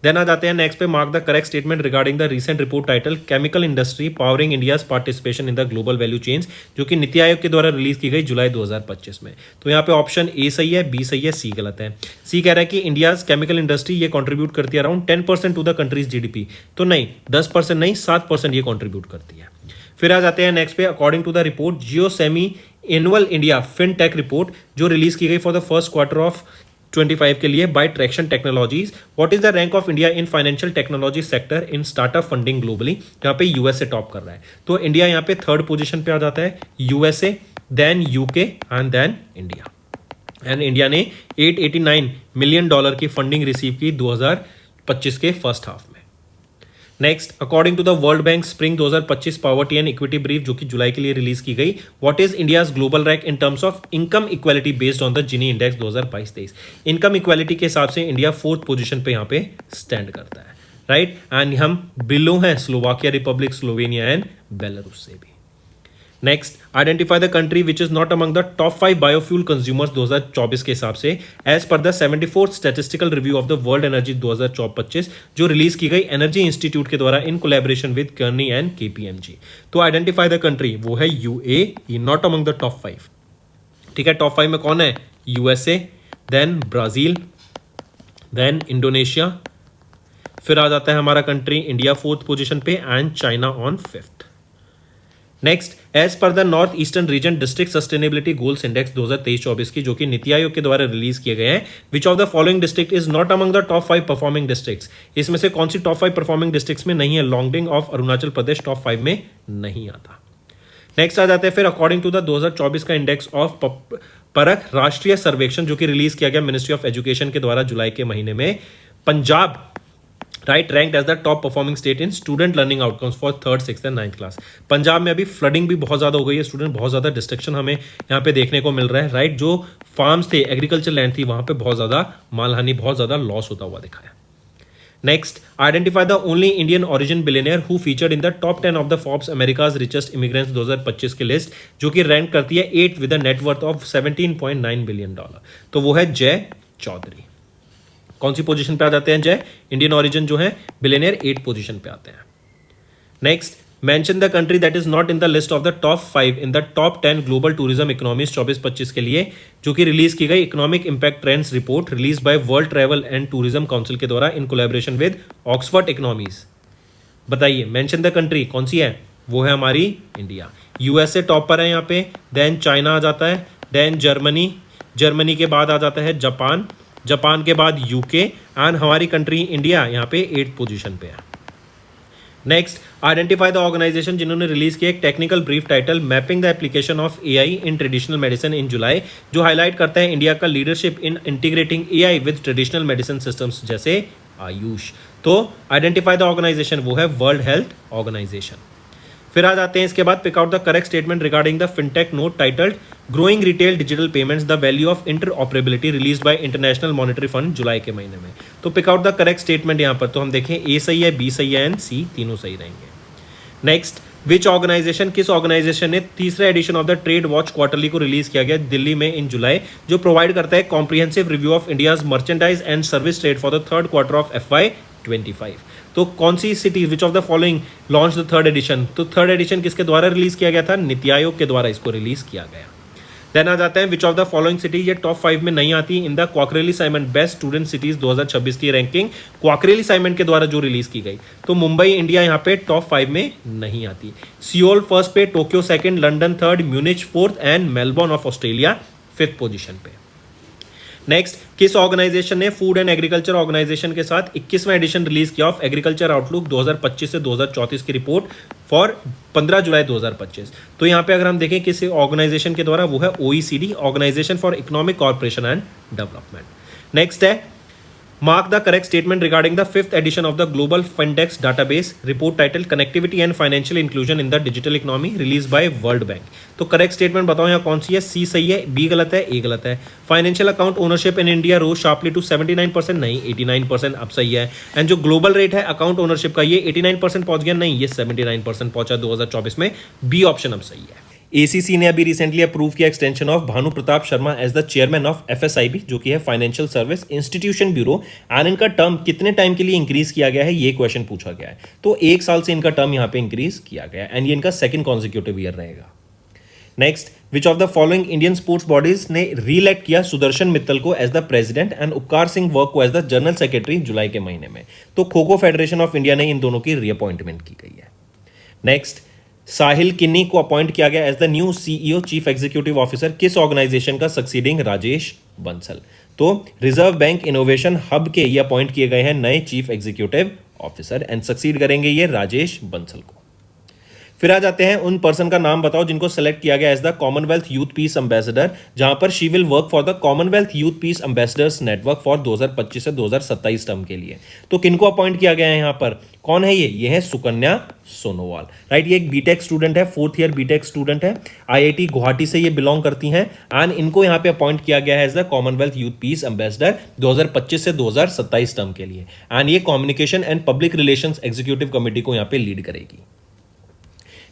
Then आ जाते हैं नेक्स्ट पे, mark the correct statement regarding the recent report title chemical industry powering India's participation in the global value chains, जो कि नीति आयोग के द्वारा release की गई जुलाई 2025 में। तो यहाँ पे ऑप्शन ए सही है, बी सही है, सी गलत है। सी कह रहा है कि इंडियाज केमिकल इंडस्ट्री ये कॉन्ट्रीब्यूट करती है around 10% to the country's GDP, तो नहीं 10% नहीं 7% ये कॉन्ट्रीब्यूट करती है। फिर आ जाते हैं नेक्स्ट पे, according to the report geo semi annual India fintech report जो रिलीज की गई for the first quarter of 25 के लिए by Tracxn technologies, what is the rank of India in financial technology sector in startup funding globally. यहाँ पे USA top कर रहा है, तो इंडिया यहाँ पे 3rd पोजीशन पे आ जाता है, USA then UK and then India. And India ने $889 मिलियन की फंडिंग रिसीव की 2025 के फर्स्ट हाफ में। Next, according to the World Bank spring 2025 poverty and equity brief जो कि जुलाई के लिए रिलीज की गई, what is India's global rank in terms of income equality based on the Gini index 2022-23। Income equality के हिसाब से इंडिया 4th पोजीशन पे यहाँ पे स्टैंड करता है, राइट। एंड हम बिलो हैं Slovakia republic, Slovenia and Belarus से भी। Next, identify the country which is not among the top 5 biofuel consumers 2024 के हिसाब से एज पर the 74th statistical review of the world energy 2024-25 जो रिलीज की गई एनर्जी इंस्टीट्यूट के द्वारा in collaboration with Kearney and KPMG। तो आइडेंटिफाई द कंट्री, वो है UAE, not among the top 5। ठीक है, टॉप 5 में कौन है, USA, then Brazil, then Indonesia, फिर आ जाता है हमारा कंट्री इंडिया 4th पोजीशन पे and China on 5th। Next, as पर the north eastern region district sustainability goals index 2023-24 की जो कि नीति आयोग के द्वारा रिलीज किए गए हैं, which of the following district is not among the top 5 performing districts, इसमें से कौन सी टॉप 5 परफॉर्मिंग डिस्ट्रिक्ट्स में नहीं है, लॉन्गडिंग ऑफ अरुणाचल प्रदेश टॉप 5 में नहीं आता। नेक्स्ट आ जाते हैं फिर अकॉर्डिंग टू द 2024 का इंडेक्स ऑफ परख राष्ट्रीय सर्वेक्षण जो कि रिलीज किया गया मिनिस्ट्री ऑफ एजुकेशन के द्वारा जुलाई के महीने में, Punjab right ranked as the top performing state in student learning outcomes for 3rd, 6th and 9th class. Punjab में अभी फ्लडिंग भी बहुत ज्यादा हो गई है, स्टूडेंट बहुत ज्यादा डिस्ट्रक्शन हमें यहाँ पे देखने को मिल रहा है, राइट। जो फार्म्स थे, एग्रीकल्चर लैंड थी, वहां पे बहुत ज्यादा मालहानि, बहुत ज्यादा लॉस होता हुआ दिखा है। Next, identify the only Indian origin billionaire who featured in the top 10 of the Forbes America's richest immigrants 2025 की लिस्ट जो कि रैंक करती है 8 with a net worth of $17.9 billion. तो वो है जय चौधरी। कौन सी पोजीशन पे आ जाते हैं जय, इंडियन ओरिजिन जो है बिलियनियर 8 पोजीशन पे आते हैं। Next, mention the country that is not in the list of the top 5 in the top 10 global tourism economies 24-25 के लिए जो कि रिलीज की गई economic impact trends report release by world travel and tourism council के द्वारा in collaboration with Oxford economies. बताइए, mention the country कौन सी है, वो है हमारी इंडिया। यूएसए टॉप पर है यहाँ पे, देन चाइना आ जाता है, देन जर्मनी, जर्मनी के बाद आ जाता है जापान, जापान के बाद यूके एंड हमारी कंट्री इंडिया यहाँ पे 8th पोजीशन पे है। नेक्स्ट, आइडेंटिफाई द ऑर्गेनाइजेशन जिन्होंने रिलीज किया एक technical brief title mapping the application of AI in traditional medicine in July जो हाईलाइट करता है इंडिया का leadership in integrating AI with traditional medicine systems जैसे आयुष। तो आइडेंटिफाई द ऑर्गेनाइजेशन, वो है वर्ल्ड हेल्थ ऑर्गेनाइजेशन। फिर आ जाते हैं इसके बाद pick out the correct statement regarding the fintech note titled growing retail digital payments the value of interoperability release by International Monetary Fund जुलाई के महीने में। तो pick out the correct statement यहाँ पर, तो हम देखें ए सही है, बी सही है एंड सी तीनों सही रहेंगे। नेक्स्ट, विच ऑर्गेनाइजेशन, किस ऑर्गेनाइजेशन ने 3रा edition of the trade watch quarterly को रिलीज किया गया दिल्ली में इन जुलाई जो प्रोवाइड करता है comprehensive review of India's merchandise and service trade for the 3rd quarter of FY25। तो कौन सी city, which of the following launch the third edition, तो थर्ड एडिशन किसके द्वारा रिलीज किया गया था, नीति आयोग के द्वारा इसको रिलीज किया गया। देन आ जाते हैं which of the following city, ये टॉप 5 में नहीं आती in the Quacquarelli Symonds best student cities 2026 की रैंकिंग क्वाकरेली साइमन के द्वारा जो रिलीज की गई, तो मुंबई इंडिया यहाँ पे टॉप 5 में नहीं आती। सियोल फर्स्ट पे, Tokyo second, London third, Munich fourth and Melbourne of Australia fifth position पे। नेक्स्ट, किस ऑर्गेनाइजेशन ने फूड एंड एग्रीकल्चर ऑर्गेनाइजेशन के साथ 21वां एडिशन रिलीज किया ऑफ एग्रीकल्चर आउटलुक 2025 से 2034 की रिपोर्ट फॉर 15 जुलाई 2025। तो यहाँ पे अगर हम देखें किस ऑर्गेनाइजेशन के द्वारा, वो है OECD, organisation for economic corporation and development. Next है mark the correct statement regarding the fifth edition of the global Findex database report title connectivity and financial inclusion in the digital economy release by world bank. तो correct statement बताओ यहाँ कौन सी है, सी सही है, B गलत है, ए गलत है। Financial account ownership in India rose sharply to 79%, नहीं 89% अब सही है। एंड जो ग्लोबल रेट है अकाउंट ओनरशिप का, ये 89% पहुंच गया, नहीं ये 79% पहुंचा 2024 में, बी ऑप्शन अब सही है। एसीसी ने अभी रिसेंटली अप्रूव किया extension of Bhanu Pratap Sharma as the chairman of FSIB, जो कि है financial service institution bureau, and इनका टर्म कितने टाइम के लिए इंक्रीज किया गया है, ये क्वेश्चन पूछा गया है। तो 1 साल से इनका टर्म यहाँ पे इंक्रीज किया गया है, एंड ये इनका सेकंड कॉन्जिक्यूटिव ईयर रहेगा। Next, which of the following Indian sports bodies ने रीइलेक्ट किया सुदर्शन मित्तल को एज द प्रेसिडेंट एंड उपकार सिंह वर्क को एज द जनरल सेक्रेटरी जुलाई के महीने में। तो kho kho federation of India ने इन दोनों की रीअपॉइंटमेंट की गई है। नेक्स्ट, साहिल किन्नी को अपॉइंट किया गया as the new CEO chief executive officer किस ऑर्गेनाइजेशन का, सक्सीडिंग राजेश बंसल। तो रिजर्व बैंक इनोवेशन हब के ये अपॉइंट किए गए हैं नए chief executive officer, and succeed करेंगे ये राजेश बंसल को। फिर आ जाते हैं उन पर्सन का नाम बताओ जिनको सेलेक्ट किया गया as the Commonwealth youth peace ambassador, जहां पर she will work for the Commonwealth youth peace ambassadors network for 2025 से 2027 टर्म के लिए। तो किनको अपॉइंट किया गया है यहाँ पर, कौन है ये है सुकन्या सोनोवाल, राइट। ये एक बीटेक स्टूडेंट है, 4th ईयर बीटेक स्टूडेंट है, IIT गुवाहाटी से ये बिलोंग करती हैं, एंड इनको यहाँ पे अपॉइंट किया गया है as the Commonwealth youth peace ambassador 2025 से 2027 टर्म के लिए, एंड ये communication and public relations executive committee को यहाँ पे लीड करेगी।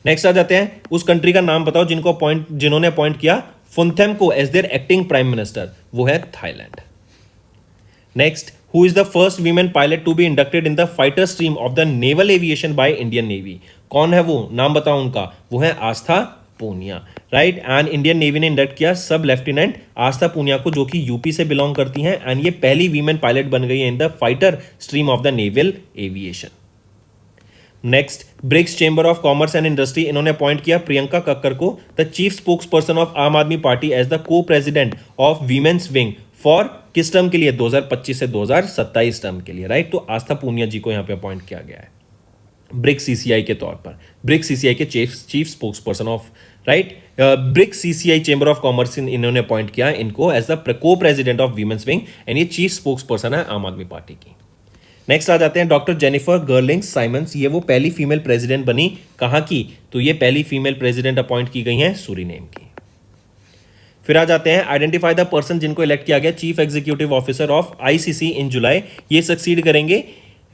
नेक्स्ट आ जाते हैं उस कंट्री का नाम बताओ जिन्होंने अपॉइंट किया फुनथेम को as their acting prime minister, वो है Thailand. Next, who is the first women pilot to be inducted in the fighter stream of the naval aviation by Indian navy, कौन है वो, नाम बताओ उनका, वो है Aastha Poonia, right. And Indian navy ने इंडक्ट किया सब लेफ्टिनेंट आस्था पूनिया को, जो कि यूपी से बिलोंग करती हैं, एंड ये पहली वीमेन पायलट बन गई है in the fighter stream of the naval aviation. Next, BRICS chamber of commerce and industry, इन्होंने अपॉइंट किया प्रियंका कक्कर को the chief spokesperson of Aam Aadmi Party as the co president of women's wing for किस term के लिए, 2025 से 2027 term के लिए, right. तो आस्था पूनिया जी को यहां पे अपॉइंट किया गया है ब्रिक्स सीसीआई के तौर पर, ब्रिक्स सीसीआई के chief spokesperson of, right. BRICS CCI chamber of commerce इन्होंने अपॉइंट किया इनको as the co president of women's wing, and ये चीफ स्पोक्स पर्सन है आम आदमी पार्टी की। नेक्स्ट आ जाते हैं डॉक्टर जेनिफर गर्लिंग साइमंस, ये वो पहली फीमेल प्रेसिडेंट बनी, कहाँ की, तो ये पहली फीमेल प्रेसिडेंट अपॉइंट की गई हैं सूरीनेम की। फिर आ जाते हैं आइडेंटिफाई द पर्सन जिनको इलेक्ट किया गया chief executive officer of ICC in July, ये सक्सीड करेंगे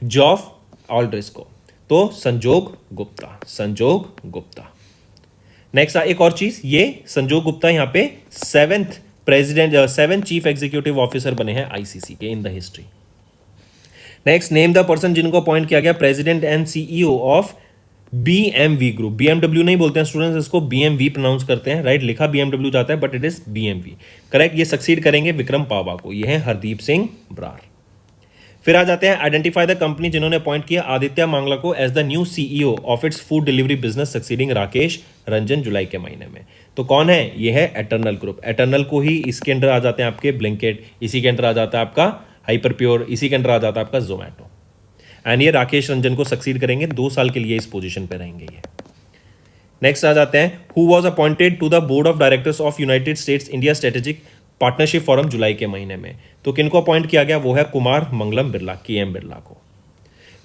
जॉफ ऑल्ड्रिस को, तो संजोग गुप्ता। नेक्स्ट एक और चीज, ये संजोग गुप्ता यहाँ पे 7 चीफ एग्जीक्यूटिव ऑफिसर बने हैं आईसीसी के in the history. Next, name the person जिनको अपॉइंट किया गया president and CEO of BMV group, BMW नहीं बोलते हैं स्टूडेंट्स, इसको बीएमवी प्रोनाउंस करते हैं, राइट। लिखा बीएमडब्ल्यू जाता है बट इट इज बीएमवी, करेक्ट। ये सक्सीड करेंगे विक्रम पावा को, ये है हरदीप सिंह ब्रार। फिर आ जाते हैं आइडेंटिफाई द कंपनी जिन्होंने अपॉइंट किया आदित्य मांगला को as the new CEO of its food delivery business succeeding Rakesh Ranjan जुलाई के महीने में। तो कौन है, ये है एटर्नल ग्रुप, एटर्नल को ही इसके अंडर आ जाते हैं आपके ब्लिंकिट, इसी के अंडर आ जाता है आपका हाइपर प्योर, इसी के अंडर आ जाता है आपका जोमैटो, एंड ये राकेश रंजन को सक्सीड करेंगे, 2 साल के लिए इस पोजीशन पे रहेंगे ये। नेक्स्ट आ जाते हैं who was appointed to the board of directors of United States India strategic partnership forum जुलाई के महीने में, तो किनको अपॉइंट किया गया, वो है कुमार मंगलम बिरला, KM बिरला को।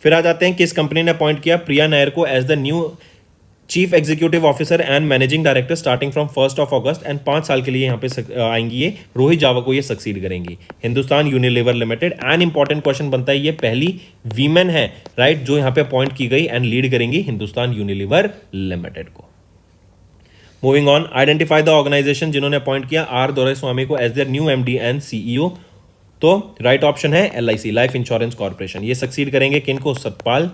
फिर आ जाते हैं किस कंपनी ने अपॉइंट किया प्रिया नायर को as the new chief executive officer and managing director starting from 1 August, and 5 साल के लिए यहाँ पे आएंगी ये, रोहित जावा को ये सक्सीड करेंगी Hindustan Unilever limited. And important question बनता है, ये पहली वीमेन है, राइट, जो यहाँ पे अपॉइंट की गई एंड लीड करेंगी हिंदुस्तान यूनिलीवर लिमिटेड को। Moving on, identify the organisation जिन्होंने अपॉइंट किया आर दोराईस्वामी को as their new MD and CEO तो राइट ऑप्शन है LIC, लाइफ इंश्योरेंस कॉर्पोरेशन। ये सक्सीड करेंगे किनको? सतपाल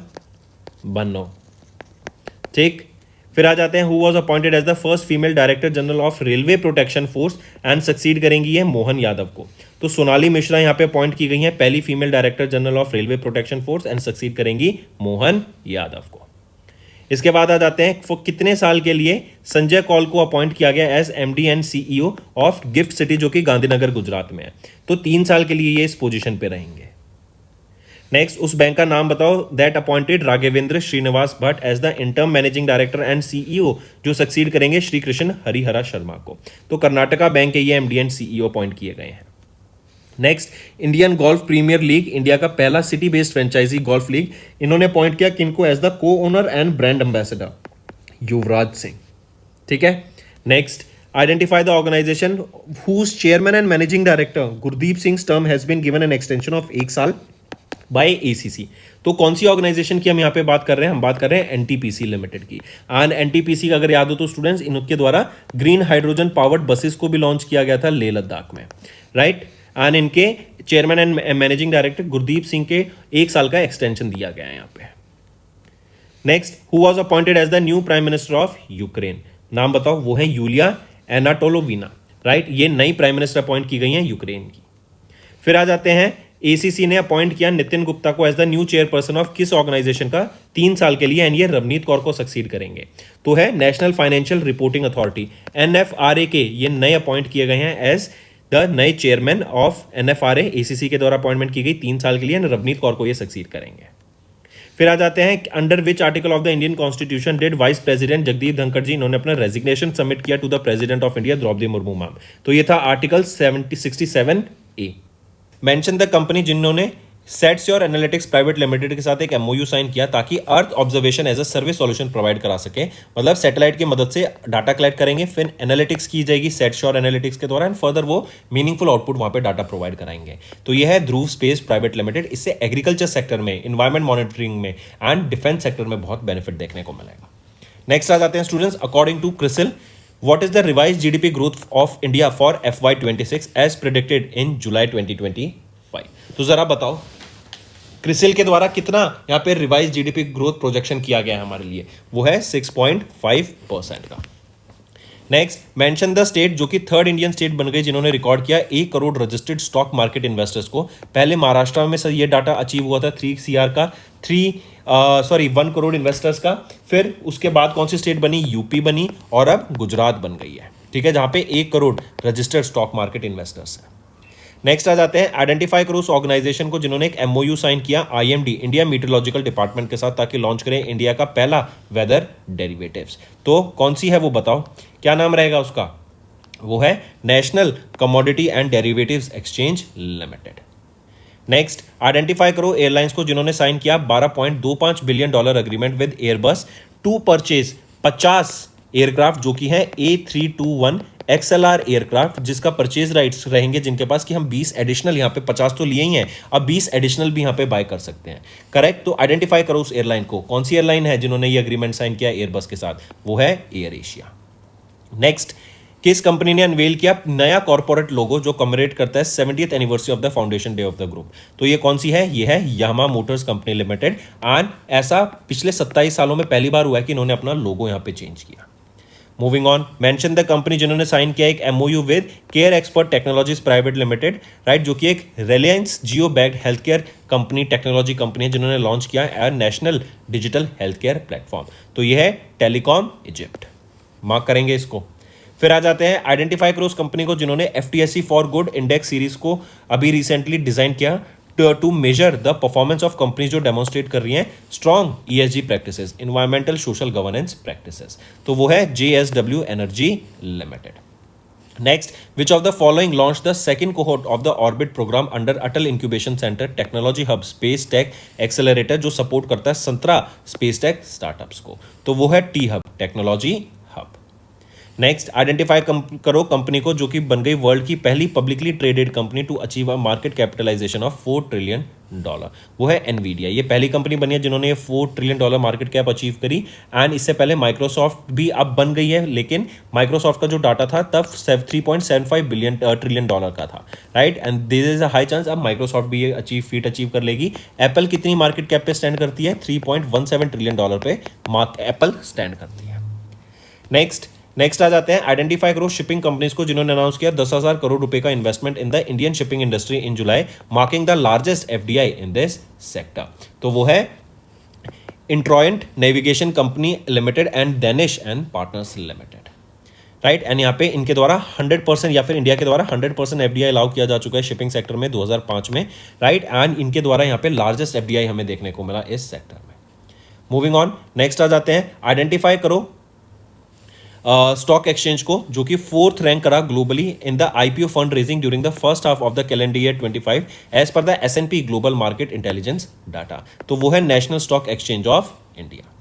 बन्नो। ठीक, फिर आ जाते हैं who was appointed as the first female director general of railway protection force and succeed करेंगी ये मोहन यादव को। तो सोनाली मिश्रा यहाँ पे अपॉइंट की गई हैं पहली female director general of railway protection force and succeed करेंगी मोहन यादव को। इसके बाद आ जाते हैं वो कितने साल के लिए संजय कौल को अपॉइंट किया गया as MD and CEO of gift city, जो कि गांधीनगर गुजरात में है। तो 3 साल के लिए ये इस पोजीशन पे रहेंगे। नेक्स्ट, उस बैंक का नाम बताओ that appointed Raghavendra Srinivas Bhat as the interim managing director and CEO, जो सक्सीड करेंगे श्री कृष्ण हरिहरा शर्मा को। तो कर्नाटका बैंक के ये MD एंड CEO अपॉइंट किए गए हैं। Next, Indian golf premier league, India का पहला city based franchise golf league, इन्होंने अपॉइंट किया किनको as the co owner and brand ambassador? Yuvraj Singh. ठीक है। Next, identify the organisation whose chairman and managing director Gurdeep Singh term has been given an extension of 1 साल bye ACC। तो कौन सी organisation की हम यहाँ पे बात कर रहे हैं? हम बात कर रहे हैं NTPC लिमिटेड की। एंड NTPC का अगर याद हो तो स्टूडेंट्स, इनके द्वारा ग्रीन हाइड्रोजन पावर्ड बसेस को भी लॉन्च किया गया था लेह लद्दाख में, राइट। एंड इनके chairman and managing director Gurdeep Singh के 1 साल का एक्सटेंशन दिया गया है यहाँ पे। Next, who was appointed as the new prime minister of Ukraine? नाम बताओ। वो है यूलिया एनाटोलोविना, राइट। ये नई प्राइम मिनिस्टर अपॉइंट की गई हैं यूक्रेन की। फिर आ जाते हैं ACC ने अपॉइंट किया नितिन गुप्ता को as the new chairperson of किस ऑर्गेनाइजेशन का? 3 साल के लिए, एंड ये रवनीत कौर को सक्सीड करेंगे। तो है national financial reporting authority, NFRA के ये नए अपॉइंट किए गए हैं एज द नए चेयरमैन ऑफ NFRA। ACC के द्वारा अपॉइंटमेंट की गई 3 साल के लिए, रवनीत कौर को ये सक्सीड करेंगे। फिर आ जाते हैं under which article of the Indian constitution did vice president Jagdeep Dhankhar ji, इन्होंने अपना रेजिग्नेशन सबमिट किया to the president of India Droupadi Murmu ma'am. तो ये था article 67A। Mention the company जिन्होंने सेटस्योर एनालिटिक्स प्राइवेट लिमिटेड के साथ एक MOU साइन किया ताकि earth observation as a service solution provide करा सके। मतलब सैटेलाइट की मदद से डाटा कलेक्ट करेंगे, फिर एनालिटिक्स की जाएगी सेटस्योर एनालिटिक्स के द्वारा, एंड फर्दर वो मीनिंगफुल आउटपुट वहां पे डाटा प्रोवाइड कराएंगे। तो ये है ध्रुव स्पेस प्राइवेट लिमिटेड। इससे एग्रीकल्चर सेक्टर में, इन्वायरमेंट मॉनिटरिंग में एंड डिफेंस सेक्टर में बहुत बेनिफिट देखने को मिलेगा। नेक्स्ट आ जाते हैं students, according to Crisil what is the revised GDP growth of India for FY26 as predicted in July 2025? तो जरा बताओ क्रिसिल के द्वारा कितना यहाँ पे रिवाइज GDP ग्रोथ प्रोजेक्शन किया गया है हमारे लिए? वो है 6.5% का। नेक्स्ट, मेंशन द स्टेट, जो कि 3rd इंडियन स्टेट बन गई जिन्होंने रिकॉर्ड किया 1 crore registered stock market investors को। पहले महाराष्ट्र में ये डाटा अचीव हुआ था 3 CR का, 1 करोड़ इन्वेस्टर्स का। फिर उसके बाद कौन सी स्टेट बनी? UP बनी, और अब गुजरात बन गई है, ठीक है, जहां पे 1 crore registered stock market investors है। नेक्स्ट आ जाते हैं, आइडेंटिफाई करो उस ऑर्गेनाइजेशन को जिन्होंने एक MOU साइन किया IMD इंडिया मीटरोलॉजिकल डिपार्टमेंट के साथ ताकि लॉन्च करें इंडिया का पहला वेदर डेरिवेटिव्स। तो कौन सी है वो बताओ, क्या नाम रहेगा उसका? वो है national commodity and derivatives exchange limited. Next, identify करो एयरलाइंस को जिन्होंने साइन किया $12.25 billion agreement with Airbus to purchase 50 aircraft, जो कि है A321 XLR एयरक्राफ्ट, जिसका परचेज राइट्स रहेंगे जिनके पास, कि हम 20 एडिशनल, यहाँ पे 50 तो लिए ही हैं, अब 20 एडिशनल भी यहाँ पे बाय कर सकते हैं। करेक्ट। तो आइडेंटिफाई करो उस एयरलाइन को, कौन सी एयरलाइन है जिन्होंने ये अग्रीमेंट साइन किया एयरबस के साथ? वो है एयर एशिया। नेक्स्ट, किस कंपनी ने अनवेल किया नया कॉर्पोरेट लोगो जो कमेमोरेट करता है 70th anniversary of the foundation day of the group? तो ये कौन सी है? ये है यामा मोटर्स कंपनी लिमिटेड। एंड ऐसा पिछले 27 सालों में पहली बार हुआ है कि इन्होंने अपना लोगो यहाँ पे चेंज किया। Moving on, mention the company जिन्होंने साइन किया एक MOU with care expert technologies private limited, right, जो कि एक Reliance Jio backed health care company, technology company है, जिन्होंने लॉन्च किया national digital health care platform. तो ये है टेलीकॉम इजिप्ट, मार्क करेंगे इसको। फिर आ जाते हैं, आइडेंटिफाई करो उस कंपनी को जिन्होंने FTSE for good index series को अभी रिसेंटली डिजाइन किया to measure the performance of companies जो डेमोन्स्ट्रेट कर रही हैं strong ESG practices, environmental social governance practices. तो वो है JSW energy limited. Next, which of the following launch the second cohort of the orbit programme under Atal incubation centre technology hub space tech accelerator, जो support करता है 17 space tech startups को? तो वो है T-Hub technology hub. Next, identify करो company को जो कि बन गई वर्ल्ड की पहली publicly traded company to achieve a market capitalisation of $4 trillion. वो है एनवीडिया। ये पहली कंपनी बनी है जिन्होंने $4 ट्रिलियन मार्केट कैप अचीव करी। एंड इससे पहले माइक्रोसॉफ्ट भी अब बन गई है, लेकिन माइक्रोसॉफ्ट का जो डाटा था तब 3.75 ट्रिलियन डॉलर का था, right. And this is a high chance अब माइक्रोसॉफ्ट भी ये फीट अचीव कर लेगी। एप्पल कितनी मार्केट कैप पे स्टैंड करती है? $3.17 ट्रिलियन पे एप्पल स्टैंड करती है। नेक्स्ट आ जाते हैं, आइडेंटिफाई करो शिपिंग कंपनीज को जिन्होंने अनाउंस किया 10,000 करोड़ रुपए का investment in the Indian shipping industry in July, marking the largest FDI in this sector. तो वो है इंट्रॉयंट navigation company limited and Danish and partners limited, right. And यहाँ पे इनके द्वारा 100% या फिर इंडिया के द्वारा 100% एफडीआई अलाउ किया जा चुका है शिपिंग सेक्टर में 2005 में, राइट। एंड इनके द्वारा यहाँ पे लार्जेस्ट एफडीआई हमें देखने को मिला इस सेक्टर में। मूविंग ऑन, नेक्स्ट आ जाते हैं, आइडेंटिफाई करो स्टॉक एक्सचेंज को जो कि 4th रैंक करा globally in the IPO fund raising during the first half of the calendar year 25 एज पर द S&P global market intelligence data. तो वो है national stock exchange of India.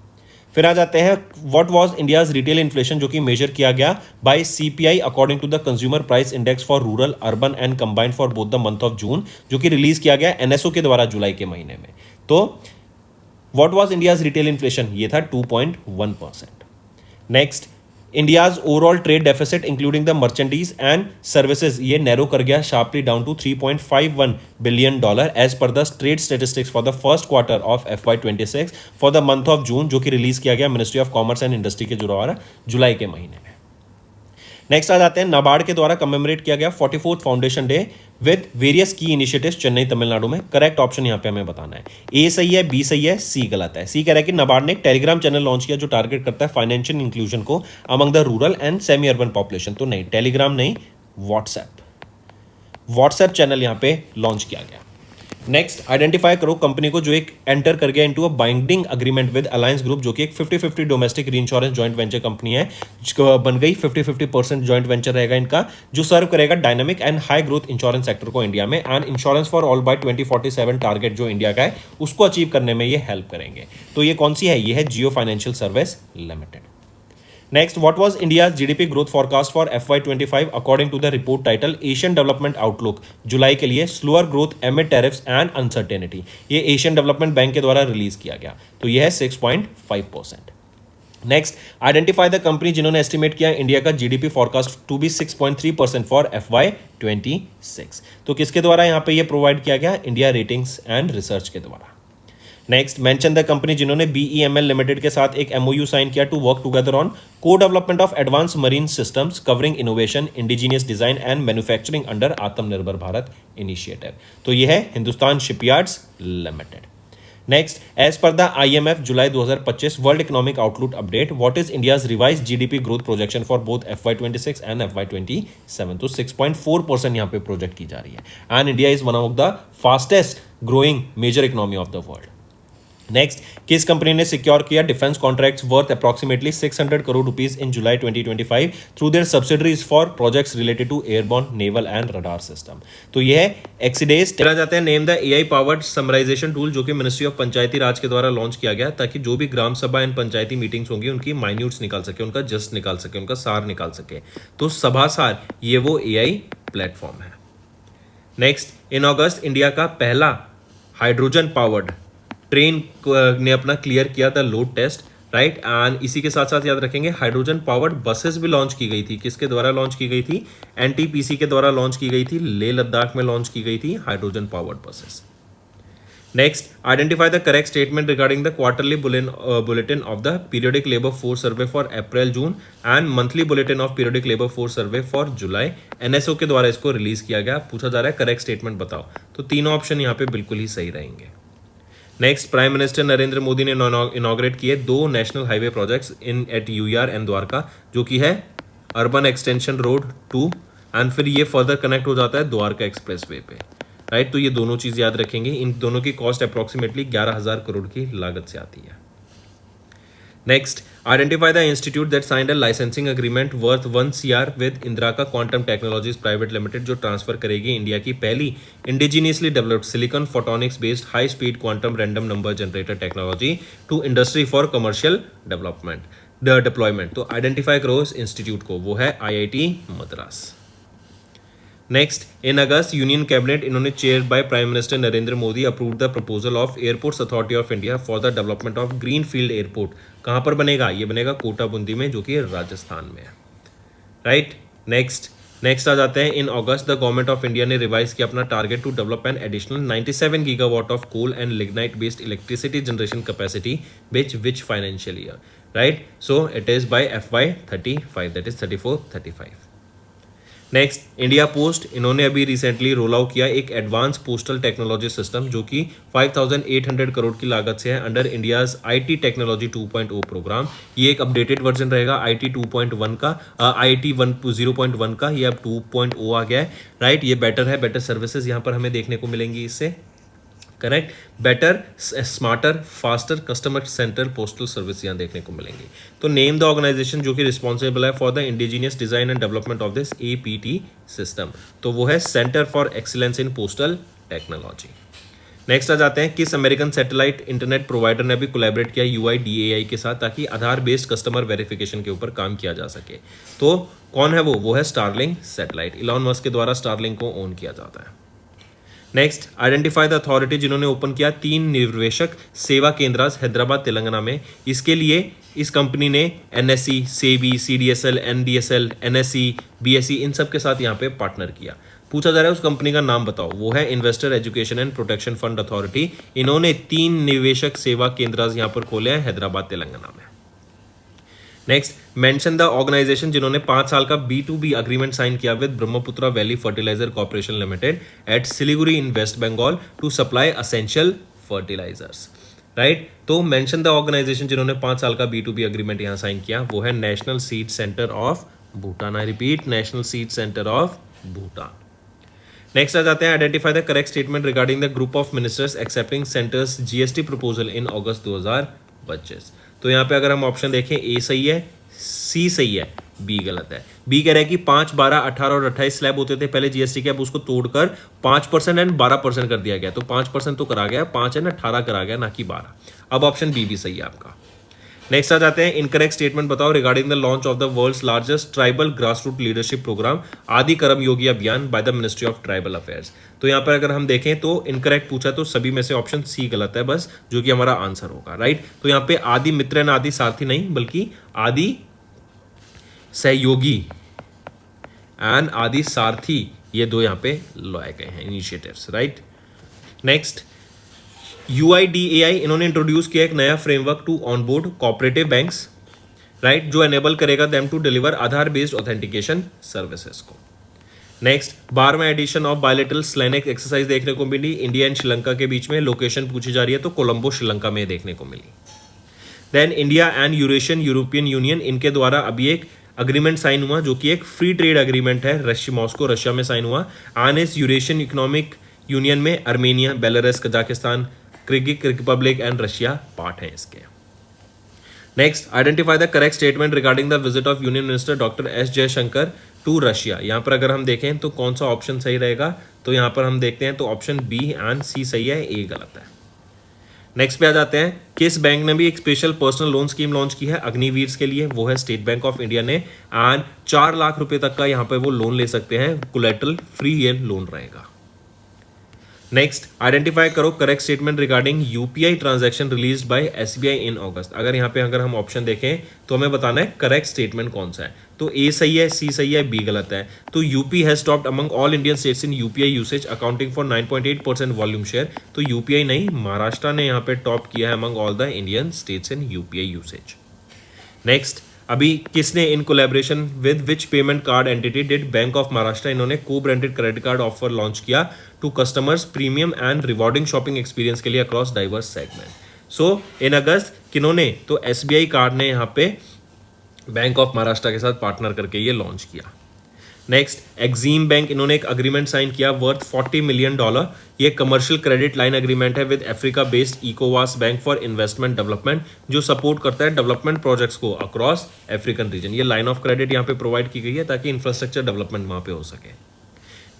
फिर आ जाते हैं, what was India's retail inflation जो कि मेजर किया गया by CPI according to the consumer price index for rural urban and combined for both the month of June, जो कि रिलीज किया गया एनएसओ के द्वारा जुलाई के महीने में। तो what was India's retail inflation? ये था 2.1%। Next, India's overall trade deficit including the merchandise and services ये नैरो कर गया sharply down to $3.51 billion as पर the trade statistics for the first quarter of FY26 for the month of June, जो कि release किया गया ministry of commerce and industry के द्वारा जुलाई के महीने में। नेक्स्ट आ जाते हैं, नाबार्ड के द्वारा कमेमोरेट किया गया 44th foundation day with various की इनिशिएटिव्स चेन्नई तमिलनाडु में। करेक्ट ऑप्शन यहाँ पे हमें बताना है, ए सही है, बी सही है, सी गलत है। सी कह रहा है कि नाबार्ड ने एक टेलीग्राम चैनल लॉन्च किया जो टारगेट करता है फाइनेंशियल इंक्लूजन को among the rural and semi urban population. तो नहीं, टेलीग्राम नहीं, व्हाट्सएप चैनल यहाँ पे लॉन्च किया गया। नेक्स्ट, आइडेंटिफाई करो कंपनी को जो एक एंटर कर गया into a binding agreement with alliance group, जो कि एक 50-50 domestic reinsurance joint venture company है, बन गई 50-50% जॉइंट वेंचर रहेगा इनका, जो सर्व करेगा dynamic and high growth insurance sector को इंडिया में। And insurance for all by 2047 target जो इंडिया का है उसको अचीव करने में ये हेल्प करेंगे। तो ये कौन सी है? ये है Jio financial service limited. Next, what was India's GDP growth forecast for FY25 according to the report title Asian development outlook जुलाई के लिए, slower growth amid tariffs and uncertainty. ये एशियन डेवलपमेंट बैंक के द्वारा रिलीज किया गया। तो ये है 6.5%। नेक्स्ट, आइडेंटिफाई द कंपनी जिन्होंने एस्टिमेट किया इंडिया का GDP forecast to be 6.3% for FY26। तो किसके द्वारा यहाँ पे ये प्रोवाइड किया गया? इंडिया रेटिंग्स एंड रिसर्च के द्वारा। नेक्स्ट, मेंशन द कंपनी जिन्होंने BEML लिमिटेड के साथ एक MOU साइन किया to work together on co development of advance marine systems covering innovation, indigenous design and manufacturing under Aatmanirbhar Bharat initiative. तो यह है Hindustan shipyards limited. Next, as पर the IMF July 2025 world economic outlook update, what is India's revise GDP growth projection for both FY26 and FY27? तो 6.4% यहाँ पे project की जा रही है। And India is one of the fastest growing major economy of the world. Next, किस company ने secure किया defence contracts worth approximately 600 crore rupees in July 2025 through their subsidiaries for projects related to airborne, naval and radar system? तो ये है एक्सीडेस। कहा जाता है name the AI powered summarisation tool जो कि मिनिस्ट्री ऑफ पंचायती राज के द्वारा लॉन्च किया गया, ताकि जो भी ग्राम सभा एंड पंचायती मीटिंग्स होंगी उनकी माइन्यूट्स निकाल सके, उनका जस्ट निकाल सके, उनका सार निकाल सके। तो सभा सार ये वो AI प्लेटफॉर्म है। नेक्स्ट, इन अगस्त इंडिया का पहला हाइड्रोजन पावर्ड ट्रेन ने अपना क्लियर किया था लोड टेस्ट, राइट। एंड इसी के साथ साथ याद रखेंगे हाइड्रोजन पावर्ड बसेस भी लॉन्च की गई थी। किसके द्वारा लॉन्च की गई थी? NTPC के द्वारा लॉन्च की गई थी। लेह लद्दाख में लॉन्च की गई थी hydrogen powered buses. Next, identify the correct statement regarding the quarterly bulletin of the periodic labour force survey for April June and monthly bulletin of periodic labour force survey for July. NSO के द्वारा इसको release किया गया। पूछा जा रहा है correct statement बताओ, तो तीनों ऑप्शन यहाँ पे बिल्कुल ही सही रहेंगे। Next, prime minister Narendra Modi ने इनॉग्रेट किए 2 national highway projects in at UER and Dwarka, जो कि है अर्बन एक्सटेंशन रोड 2 एंड फिर ये फर्दर कनेक्ट हो जाता है द्वारका एक्सप्रेस वे पे, राइट। तो ये दोनों चीज याद रखेंगे। इन दोनों की कॉस्ट अप्रॉक्सीमेटली 11,000 करोड़ की लागत से आती है। Next, identify the institute that signed a licensing agreement worth 1 CR with Indraka quantum technologies private limited, जो ट्रांसफर करेगी इंडिया की पहली indigenously developed silicon photonics based high speed quantum random number generator technology to industry for commercial development. Deployment. तो identify करो इस institute को, वो है IIT Madras. Next, in August union cabinet इन्होंने chair by prime minister Narendra Modi approve the proposal of airports authority of India for the development of green field airport. कहाँ पर बनेगा? ये बनेगा कोटा बूंदी में, जो कि राजस्थान में है, राइट। नेक्स्ट आ जाते हैं, in August the government of India ने रिवाइज किया अपना target to develop an additional 97 gigawatt of coal and lignite based electricity generation capacity which financial year, right. So it is by FY35, that is 34-35। Next, India post इन्होंने अभी recently roll out किया एक advance postal technology system, जो कि 5800 करोड़ की लागत से है, under India's IT technology 2.0 programme. ये एक अपडेटेड वर्जन रहेगा IT 2.1 का, IT 0.1 का, ये अब 2.0 आ गया है, राइट। ये बेटर है, बेटर सर्विसेज यहाँ पर हमें देखने को मिलेंगी इससे, correct. Better, smarter, faster, customer centre postal service यहाँ देखने को मिलेंगी। तो नेम द ऑर्गेनाइजेशन जो कि रिस्पॉन्सिबल है for the indigenous design and development of this APT system, तो वो है centre for excellence in postal technology. Next आ जाते हैं, किस अमेरिकन सैटेलाइट इंटरनेट प्रोवाइडर ने भी कोलैबोरेट किया UIDAI के साथ, ताकि आधार बेस्ड कस्टमर वेरिफिकेशन के ऊपर काम किया जा सके। तो कौन है वो है स्टारलिंक सैटेलाइट। इलॉन मस्क के द्वारा स्टारलिंक को ओन किया जाता है। नेक्स्ट, आइडेंटिफाई द अथॉरिटी जिन्होंने ओपन किया 3 निर्वेशक सेवा केंद्र हैदराबाद तेलंगाना में। इसके लिए इस कंपनी ने NSE, SEBI, CDSL, NDSL, NSE, BSE इन सब के साथ यहाँ पे पार्टनर किया। पूछा जा रहा है उस कंपनी का नाम बताओ, वो है investor education and protection fund authority. इन्होंने 3 निवेशक सेवा केंद्र यहाँ पर खोले हैं हैदराबाद तेलंगाना में। नेक्स्ट, मेंशन द ऑर्गेनाइजेशन जिन्होंने 5 साल का B2B अग्रीमेंट साइन किया with Brahmaputra valley fertiliser corporation limited at Siliguri in West Bengal to supply essential fertilisers, right. तो मेंशन द ऑर्गेनाइजेशन जिन्होंने 5 साल का B2B अग्रीमेंट यहाँ साइन किया, वो है national seed centre of Bhutan. I repeat, national seed centre of Bhutan. Next आ जाते हैं, identify the correct statement regarding the group of ministers accepting centre's GST proposal in August 2025। तो यहाँ पे अगर हम ऑप्शन देखें, A सही है, C सही है, B गलत है। B कह रहा है कि 5, 12, 18 और 28 स्लैब होते थे पहले GST के, अब उसको तोड़कर 5% एंड 12% कर दिया गया। तो 5% तो करा गया, 5 एंड 18 करा गया, ना कि 12। अब ऑप्शन B भी सही है आपका। नेक्स्ट आ जाते हैं, इनकरेक्ट स्टेटमेंट बताओ regarding the launch of the world's largest tribal grassroot leadership programme Adi Karmayogi Abhiyan by the ministry of tribal affairs. तो यहाँ पर अगर हम देखें तो इनकरेक्ट पूछा, तो सभी में से ऑप्शन C गलत है बस, जो कि हमारा आंसर होगा, राइट। तो यहाँ पे आदि मित्र एंड आदि सारथी नहीं, बल्कि आदि सहयोगी एंड आदि सारथी, ये 2 यहाँ पे लाए गए हैं इनिशिएटिव्स, राइट। नेक्स्ट, UIDAI इन्होंने इंट्रोड्यूस किया एक नया framework to onboard cooperative banks, right, जो एनेबल करेगा them to deliver Aadhaar based authentication services को। नेक्स्ट, 12वां edition of bilateral SLINEX exercise देखने को मिली इंडिया एंड श्रीलंका के बीच में। लोकेशन पूछी जा रही है तो कोलंबो श्रीलंका में देखने को मिली। Then India and European union, इनके द्वारा अभी एक अग्रीमेंट साइन हुआ, जो कि एक फ्री ट्रेड अग्रीमेंट है, मॉस्को रशिया में साइन हुआ। आनेस यूरेशियन इकोनॉमिक यूनियन में Armenia, Belarus, Kazakhstan, Kyrgyz republic and Russia part हैं इसके। Next, identify the correct statement regarding the visit of union minister doctor S Jaishankar to Russia. यहाँ पर अगर हम देखें तो कौन सा ऑप्शन सही रहेगा, तो यहाँ पर हम देखते हैं तो ऑप्शन B एंड C सही है, A गलत है। नेक्स्ट पे आ जाते हैं, किस बैंक ने भी एक special personal loan scheme launch की है अग्निवीर के लिए, वो है स्टेट बैंक ऑफ इंडिया ने, एंड 4 लाख रुपए तक का यहाँ पे वो लोन ले सकते हैं, कोलेटरल फ्री ये लोन रहेगा। नेक्स्ट, आइडेंटिफाई करो correct statement regarding UPI transaction released by SBI in August. अगर यहाँ पे हम ऑप्शन देखें तो हमें बताना है करेक्ट स्टेटमेंट कौन सा है। तो A सही है, C सही है, B गलत है। तो UP has topped among all Indian states in UPI usage accounting for 9.8% volume share. तो UPI नहीं, महाराष्ट्र ने यहाँ पे टॉप किया है among all the Indian states in UPI usage. Next, अभी किसने in collaboration with which payment card entity did bank of Maharashtra, इन्होंने को branded credit card offer launch किया to customers premium and rewarding shopping experience के लिए across diverse segment. So in August किन्होंने, तो SBI card ने यहाँ पे बैंक ऑफ महाराष्ट्र के साथ पार्टनर करके ये लॉन्च किया। नेक्स्ट, एक्सिम बैंक, इन्होंने एक अग्रीमेंट साइन किया वर्थ $40 मिलियन। ये कमर्शियल क्रेडिट लाइन अग्रीमेंट है विद अफ्रीका बेस्ड इकोवास बैंक फॉर इन्वेस्टमेंट डेवलपमेंट, जो सपोर्ट करता है डेवलपमेंट प्रोजेक्ट्स को अक्रॉस अफ्रीकन रीजन। ये लाइन ऑफ क्रेडिट यहाँ पे प्रोवाइड की गई है ताकि इंफ्रास्ट्रक्चर डेवलपमेंट वहाँ पे हो सके।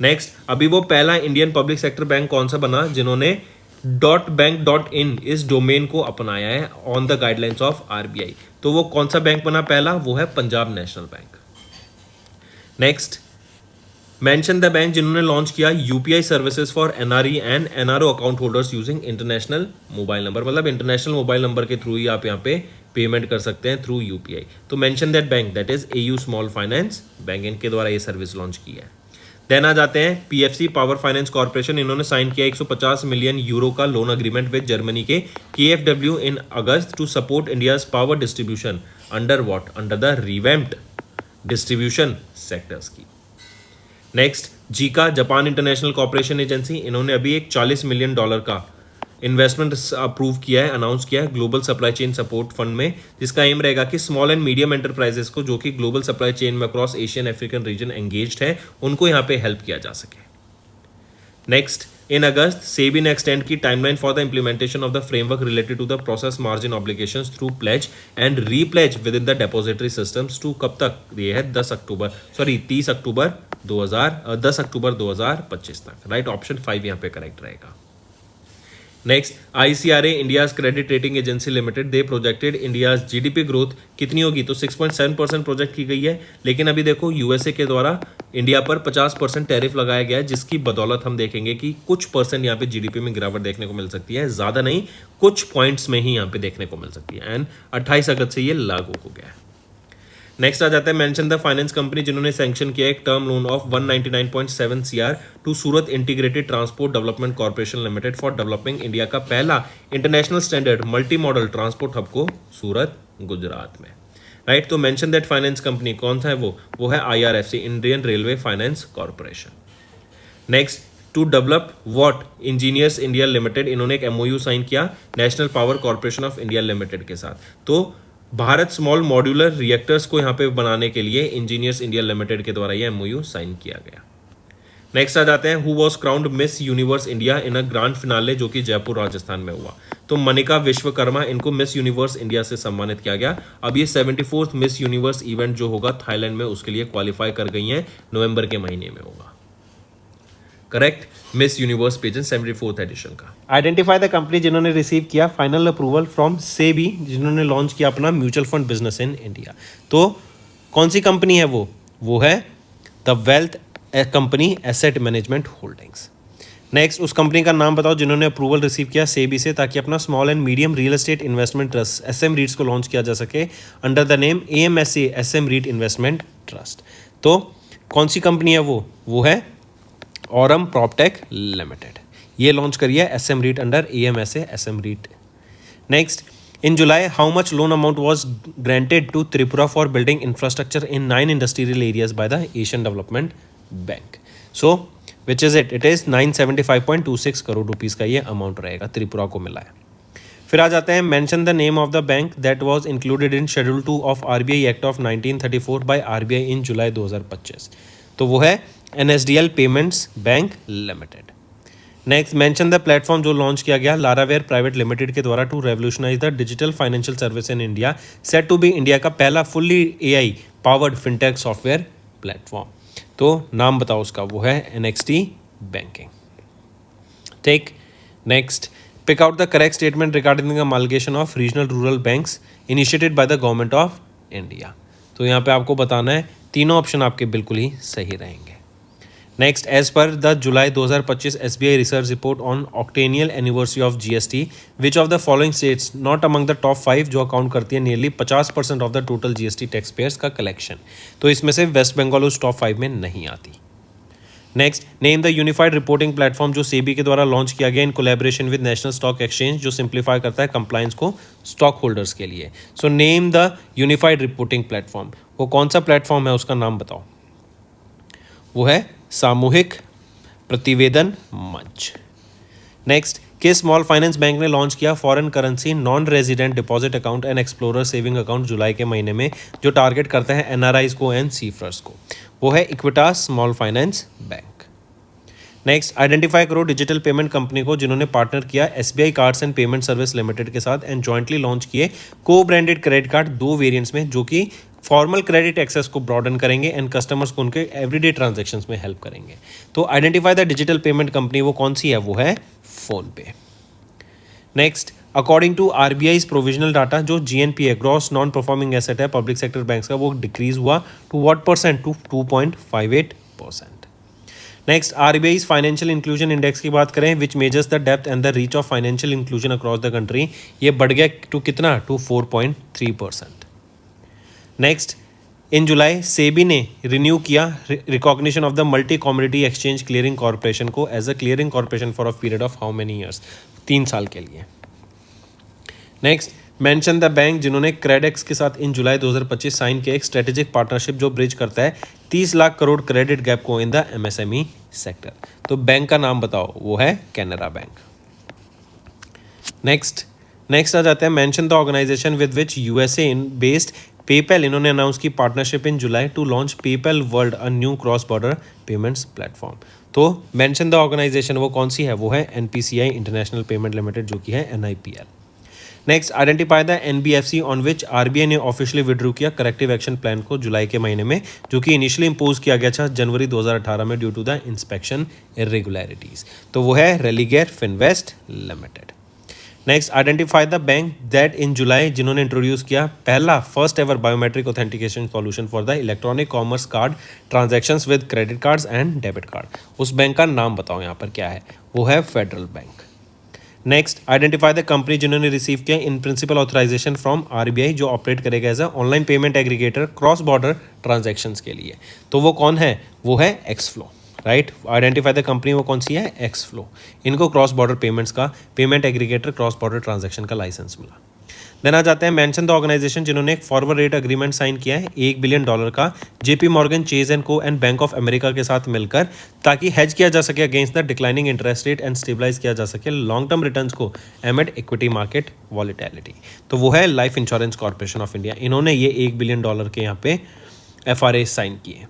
नेक्स्ट, अभी वो पहला इंडियन पब्लिक सेक्टर बैंक कौन सा बना जिन्होंने .bank.in इस डोमेन को अपनाया है on the guidelines of RBI. तो वो कौन सा बैंक बना पहला? वो है Punjab national bank. Next, mention the bank जिन्होंने लॉन्च किया UPI services for NRE and NRO account holders using international mobile number, मतलब इंटरनेशनल मोबाइल नंबर के थ्रू ही आप यहाँ पे पेमेंट कर सकते हैं थ्रू यूपीआई। तो mention that bank, that is AU small finance bank, इनके द्वारा ये सर्विस लॉन्च की है। देन आ जाते हैं पीएफसी पावर फाइनेंस कॉर्पोरेशन, इन्होंने साइन किया 150 मिलियन यूरो का लोन एग्रीमेंट विद जर्मनी के केएफडब्ल्यू in August to support India's power distribution under what? Under the revamped distribution sectors की। Next, JICA Japan international corporation agency, इन्होंने अभी एक $40 million का इन्वेस्टमेंट अप्रूव किया है, अनाउंस किया है global supply chain support fund में, जिसका एम रहेगा कि स्मॉल एंड मीडियम एंटरप्राइजेस को जो कि ग्लोबल सप्लाई चेन में across Asian African region engaged है, उनको यहाँ पे हेल्प किया जा सके। नेक्स्ट, इन अगस्त सेबी ने एक्सटेंड की timeline for the implementation of the framework related to the process margin obligations through pledge and repledge within the depository systems to कब तक? ये है 30 अक्टूबर 2025 तक। राइट, ऑप्शन 5 यहाँ पे करेक्ट रहेगा। Next, ICRA India's credit rating agency limited, they projected India's GDP growth कितनी होगी? तो 6.7% प्रोजेक्ट की गई है, लेकिन अभी देखो यूएसए के द्वारा इंडिया पर 50% टैरिफ लगाया गया है, जिसकी बदौलत हम देखेंगे कि कुछ परसेंट यहाँ पे जीडीपी में गिरावट देखने को मिल सकती है, ज्यादा नहीं, कुछ पॉइंट्स में ही यहाँ पे देखने को मिल सकती है। एंड 28 अगस्त से ये लागू हो गया है। नेक्स्ट आ जाता है मेंशन द फाइनेंस कंपनी, जिन्होंने सैंक्शन किया एक term loan of 199.7 CR to Surat integrated transport development corporation limited for developing India का पहला international standard multi modal transport hub को सूरत, गुजरात में। राइट, तो मेंशन दैट फाइनेंस कंपनी कौन सा है? वो है IRFC, Indian railway finance corporation. Next, to develop what? Engineers India limited, इन्होंने एक MOU साइन किया national power corporation of India limited के साथ। तो भारत स्मॉल मॉड्यूलर रिएक्टर्स को यहाँ पे बनाने के लिए इंजीनियर्स इंडिया लिमिटेड के द्वारा ये MOU साइन किया गया। नेक्स्ट आ जाते हैं, who was crowned miss universe India in a grand finale, जो कि जयपुर राजस्थान में हुआ। तो मनिका विश्वकर्मा, इनको मिस यूनिवर्स इंडिया से सम्मानित किया गया। अब ये 74th मिस यूनिवर्स इवेंट जो होगा थाईलैंड में, उसके लिए क्वालिफाई कर गई हैं, नवंबर के महीने में होगा। Correct, miss universe pageant 74th edition का। आइडेंटिफाई द कंपनी जिन्होंने रिसीव किया फाइनल अप्रूवल फ्रॉम सेबी, जिन्होंने लॉन्च किया अपना mutual fund business in India. तो कौन सी कंपनी है वो है the wealth company asset management holdings. Next, उस कंपनी का नाम बताओ जिन्होंने अप्रूवल रिसीव किया सेबी से, ताकि अपना small and medium real estate investment trust SM REITs को लॉन्च किया जा सके under the name AMSA SM REIT investment trust. तो कौन सी कंपनी है वो है औरम प्रॉपटेक लिमिटेड, ये लॉन्च करी है SM REIT under AMSA SM REIT। Next, in July how much loan amount was granted to Tripura for building infrastructure in 9 industrial areas by the Asian development bank. So which is it is 975.26 crore rupees का ये amount रहेगा, त्रिपुरा को मिला है। फिर आ जाते हैं, mention the name of the bank that was included in schedule 2 of RBI act of 1934 by RBI in July 2025। तो वो है NSDL payments bank limited. Next, mention the platform जो लॉन्च किया गया लारावेयर प्राइवेट लिमिटेड के द्वारा to revolutionise the digital financial service in India, set to be India का पहला fully AI powered fintech software platform. तो नाम बताओ उसका, वो है NXT बैंकिंग। ठीक, next, pick out the correct statement regarding the amalgamation of regional rural banks initiated by the government of India. तो यहाँ पे आपको बताना है, तीनों ऑप्शन आपके बिल्कुल ही सही रहेंगे। नेक्स्ट, एज पर the July 2025 SBI research report on octennial anniversary of GST, which of the following states not among the top 5 जो अकाउंट करती है nearly 50% of the total GST tax payers का कलेक्शन। तो इसमें से वेस्ट बंगाल उस top 5 में नहीं आती। Next, name the unified reporting platform जो सेबी के द्वारा लॉन्च किया गया इन collaboration with national stock exchange, जो सिंप्लीफाई करता है कंप्लायंस को स्टॉक होल्डर्स के लिए। So name the unified reporting platform, वो कौन सा प्लेटफॉर्म है, उसका नाम बताओ। वो है सामूहिक प्रतिवेदन मंच। नेक्स्ट, किस स्मॉल फाइनेंस बैंक ने लॉन्च किया foreign currency non resident deposit account and explorer saving account जुलाई के महीने में, जो टारगेट करता है NRIs को एंड सीफर्स को। वो है Equitas small finance bank. Next, identify करो डिजिटल पेमेंट कंपनी को जिन्होंने पार्टनर किया SBI cards and payment service limited के साथ एंड जॉइंटली लॉन्च किए को ब्रांडेड क्रेडिट कार्ड 2 वेरिएंट्स में, जो कि फॉर्मल क्रेडिट एक्सेस को ब्रॉडन करेंगे एंड कस्टमर्स को उनके एवरीडे ट्रांजैक्शंस में हेल्प करेंगे। तो identify the digital payment company, वो कौन सी है, वो है PhonePe. Next, according to RBI provisional data, जो जीएनपी है, ग्रॉस नॉन परफॉर्मिंग एसेट है पब्लिक सेक्टर बैंक्स का, वो डिक्रीज हुआ to what percent, to 2.58%. Next, RBI financial inclusion index की बात करें, which measures the depth and the reach of financial inclusion across the country, ये बढ़ गया टू कितना, to 4.3%. Next, in July SEBI ने रिन्यू किया recognition of the multi commodity exchange clearing corporation को as a clearing corporation for a period of how many years, 3 साल के लिए. नेक्स्ट, मेंशन द बैंक, जिन्होंने क्रेडेक्स के साथ इन जुलाई 2025 साइन किया एक स्ट्रेटेजिक पार्टनरशिप जो ब्रिज करता है 30 लाख करोड़ क्रेडिट गैप को इन द एमएसएमई सेक्टर. तो बैंक का नाम बताओ, वो है कैनरा बैंक. नेक्स्ट आ जाते हैं, mention the organisation with which USA based PayPal, इन्होंने अनाउंस की partnership in July to launch PayPal world a new cross border payments platform. तो मेंशन द ऑर्गेनाइजेशन, वो कौन सी है, वो है एनपीसीआई इंटरनेशनल पेमेंट लिमिटेड, जो कि है NIPL. Next, identify the NBFC on which RBI ने ऑफिशियली विड्रू किया करेक्टिव एक्शन प्लान को जुलाई के महीने में, जो कि इनिशियली इंपोज किया गया था जनवरी 2018 में due to the inspection irregularities. तो वो है Religare finvest limited. Next, identify the bank that in July, जिन्होंने इंट्रोड्यूस किया पहला first ever biometric authentication solution for the electronic commerce card transactions with credit cards and debit card. उस bank का नाम बताओ यहाँ पर क्या है, वो है Federal bank. Next, identify the company जिन्होंने रिसीव किया in principle authorisation from RBI, जो ऑपरेट करेगा as a online payment aggregator cross border transactions के लिए. तो वो कौन है, वो है Xflow. Right, identify the company, वो कौन सी है, एक्सफ्लो. इनको क्रॉस बॉर्डर पेमेंट्स का payment aggregator cross border transaction का लाइसेंस मिला. देन आ जाते हैं, मेंशन द ऑर्गेनाइजेशन, जिन्होंने एक फॉरवर्ड रेट अग्रीमेंट साइन किया है $1 बिलियन का JP Morgan Chase and co and bank of America के साथ मिलकर, ताकि हेज किया जा सके against the declining interest rate and stabilise किया जा सके लॉन्ग टर्म रिटर्न्स को एमिड इक्विटी मार्केट वॉलिटिलिटी. तो वो है life insurance corporation of India, इन्होंने ये $1 बिलियन के यहाँ पे एफआरए साइन किए.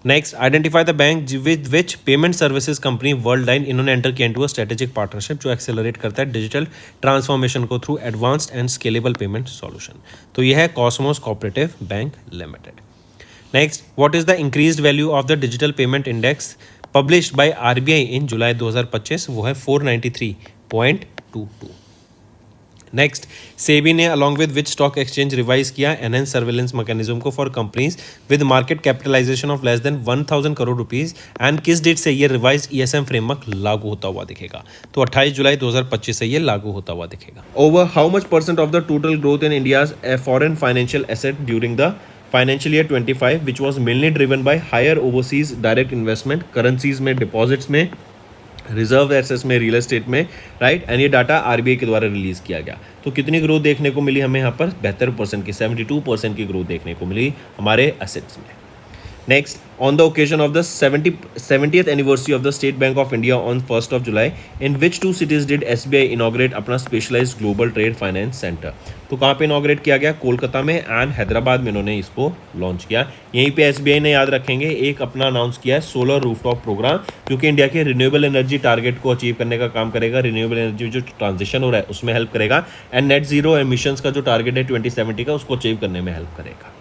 Next, identify the bank with which payment services company world line, इन्होंने एंटर किया इनटू अ स्ट्रेटेजिक पार्टनरशिप जो एक्सेलरेट करता है डिजिटल ट्रांसफॉर्मेशन को through advanced and scalable payment solution. तो यह है Cosmos cooperative bank limited. Next, what is the increased value of the digital payment index published by RBI in July 2025, वो है 493.22. Next, SEBI ने along with which stock exchange revise किया enhance surveillance mechanism को for companies with market capitalisation of less than 1000 crore rupees, and किस date से ये revise ESM framework लागू होता हुआ दिखेगा. तो 28 जुलाई 2025 से ये लागू होता हुआ दिखेगा. Over how much percent of the total growth in India's foreign financial asset during the financial year 25, which was mainly driven by higher overseas direct investment, currencies में, डिपॉजिट्स में, रिजर्व एसेट्स में, रियल एस्टेट में, right. And ये data RBI के द्वारा release किया गया. तो कितनी ग्रोथ देखने को मिली हमें यहाँ पर, 72% की, 72% की ग्रोथ देखने को मिली हमारे एसेट्स में. Next, on the occasion of the 70th anniversary of the State Bank of India on 1st of July, in which 2 cities did SBI inaugurate अपना specialised global trade finance centre. तो कहाँ पे inaugurate किया गया, कोलकाता में and Hyderabad में इन्होंने इसको लॉन्च किया. यहीं पे एसबीआई ने, याद रखेंगे, एक अपना अनाउंस किया है सोलर रूफटॉप प्रोग्राम, जो कि इंडिया के रिन्यूएबल एनर्जी टारगेट को अचीव करने का काम करेगा. रिन्यूएबल एनर्जी जो ट्रांजिशन हो रहा है उसमें हेल्प करेगा, एंड नेट जीरो एमिशंस का जो टारगेट है 2070 का, उसको अचीव करने में हेल्प करेगा.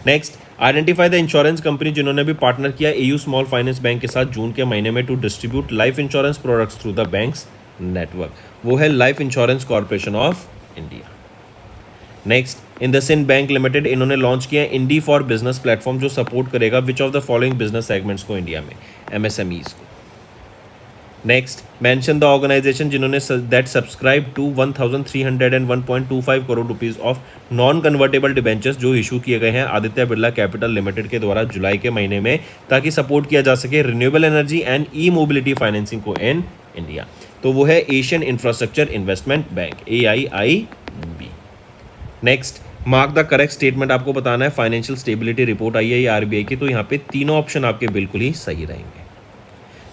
Next, identify the insurance company, जिन्होंने भी पार्टनर किया एयू स्मॉल फाइनेंस बैंक के साथ जून के महीने में to distribute life insurance products through the banks network. वो है life insurance corporation of India. Next, IndusInd bank limited, इन्होंने लॉन्च किया इंडी फॉर बिजनेस प्लेटफॉर्म, जो सपोर्ट करेगा which of the following business segments को इंडिया में, एमएसएमईज को. Next, mention the organisation, जिन्होंने that subscribe to 1301.25 crore rupees of non convertible debentures, जो issue किए गए हैं आदित्य बिरला कैपिटल लिमिटेड के द्वारा जुलाई के महीने में, ताकि सपोर्ट किया जा सके renewable energy and E mobility financing को इन इंडिया. तो वो है Asian infrastructure investment bank, AIIB. Next, mark the correct statement, आपको बताना है फाइनेंशियल स्टेबिलिटी रिपोर्ट आई है ये आरबीआई की, तो यहाँ पे तीनों ऑप्शन आपके बिल्कुल ही सही रहेंगे.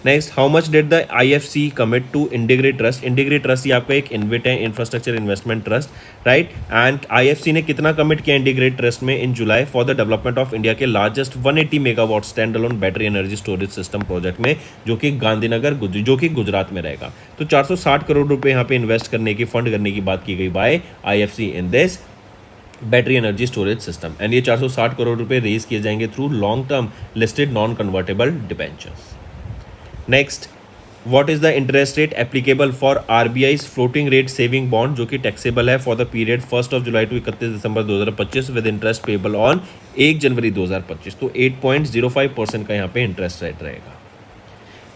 Next, how much did the IFC commit to integrate trust. Integrate trust ये आपका एक इन्विट है, infrastructure investment trust, right. And IFC ने कितना कमिट किया इंटीग्रेट ट्रस्ट में in July for the development of India के largest 180 megawatt stand alone battery energy storage system project में, जो कि गांधीनगर जो कि गुजरात में रहेगा. तो 460 करोड़ रुपए यहाँ पे इन्वेस्ट करने की, फंड करने की बात की गई by IFC in this battery energy storage system. And ये 460 करोड़ रुपए रेज किए जाएंगे through long term listed non convertible debentures. Next, what is the interest rate applicable for RBI floating rate saving bond जो कि टैक्सेबल है for the period 1 July to 31 December 2025 with interest payable on 1 January 2025। तो 8.05% का यहाँ पे interest rate रहेगा।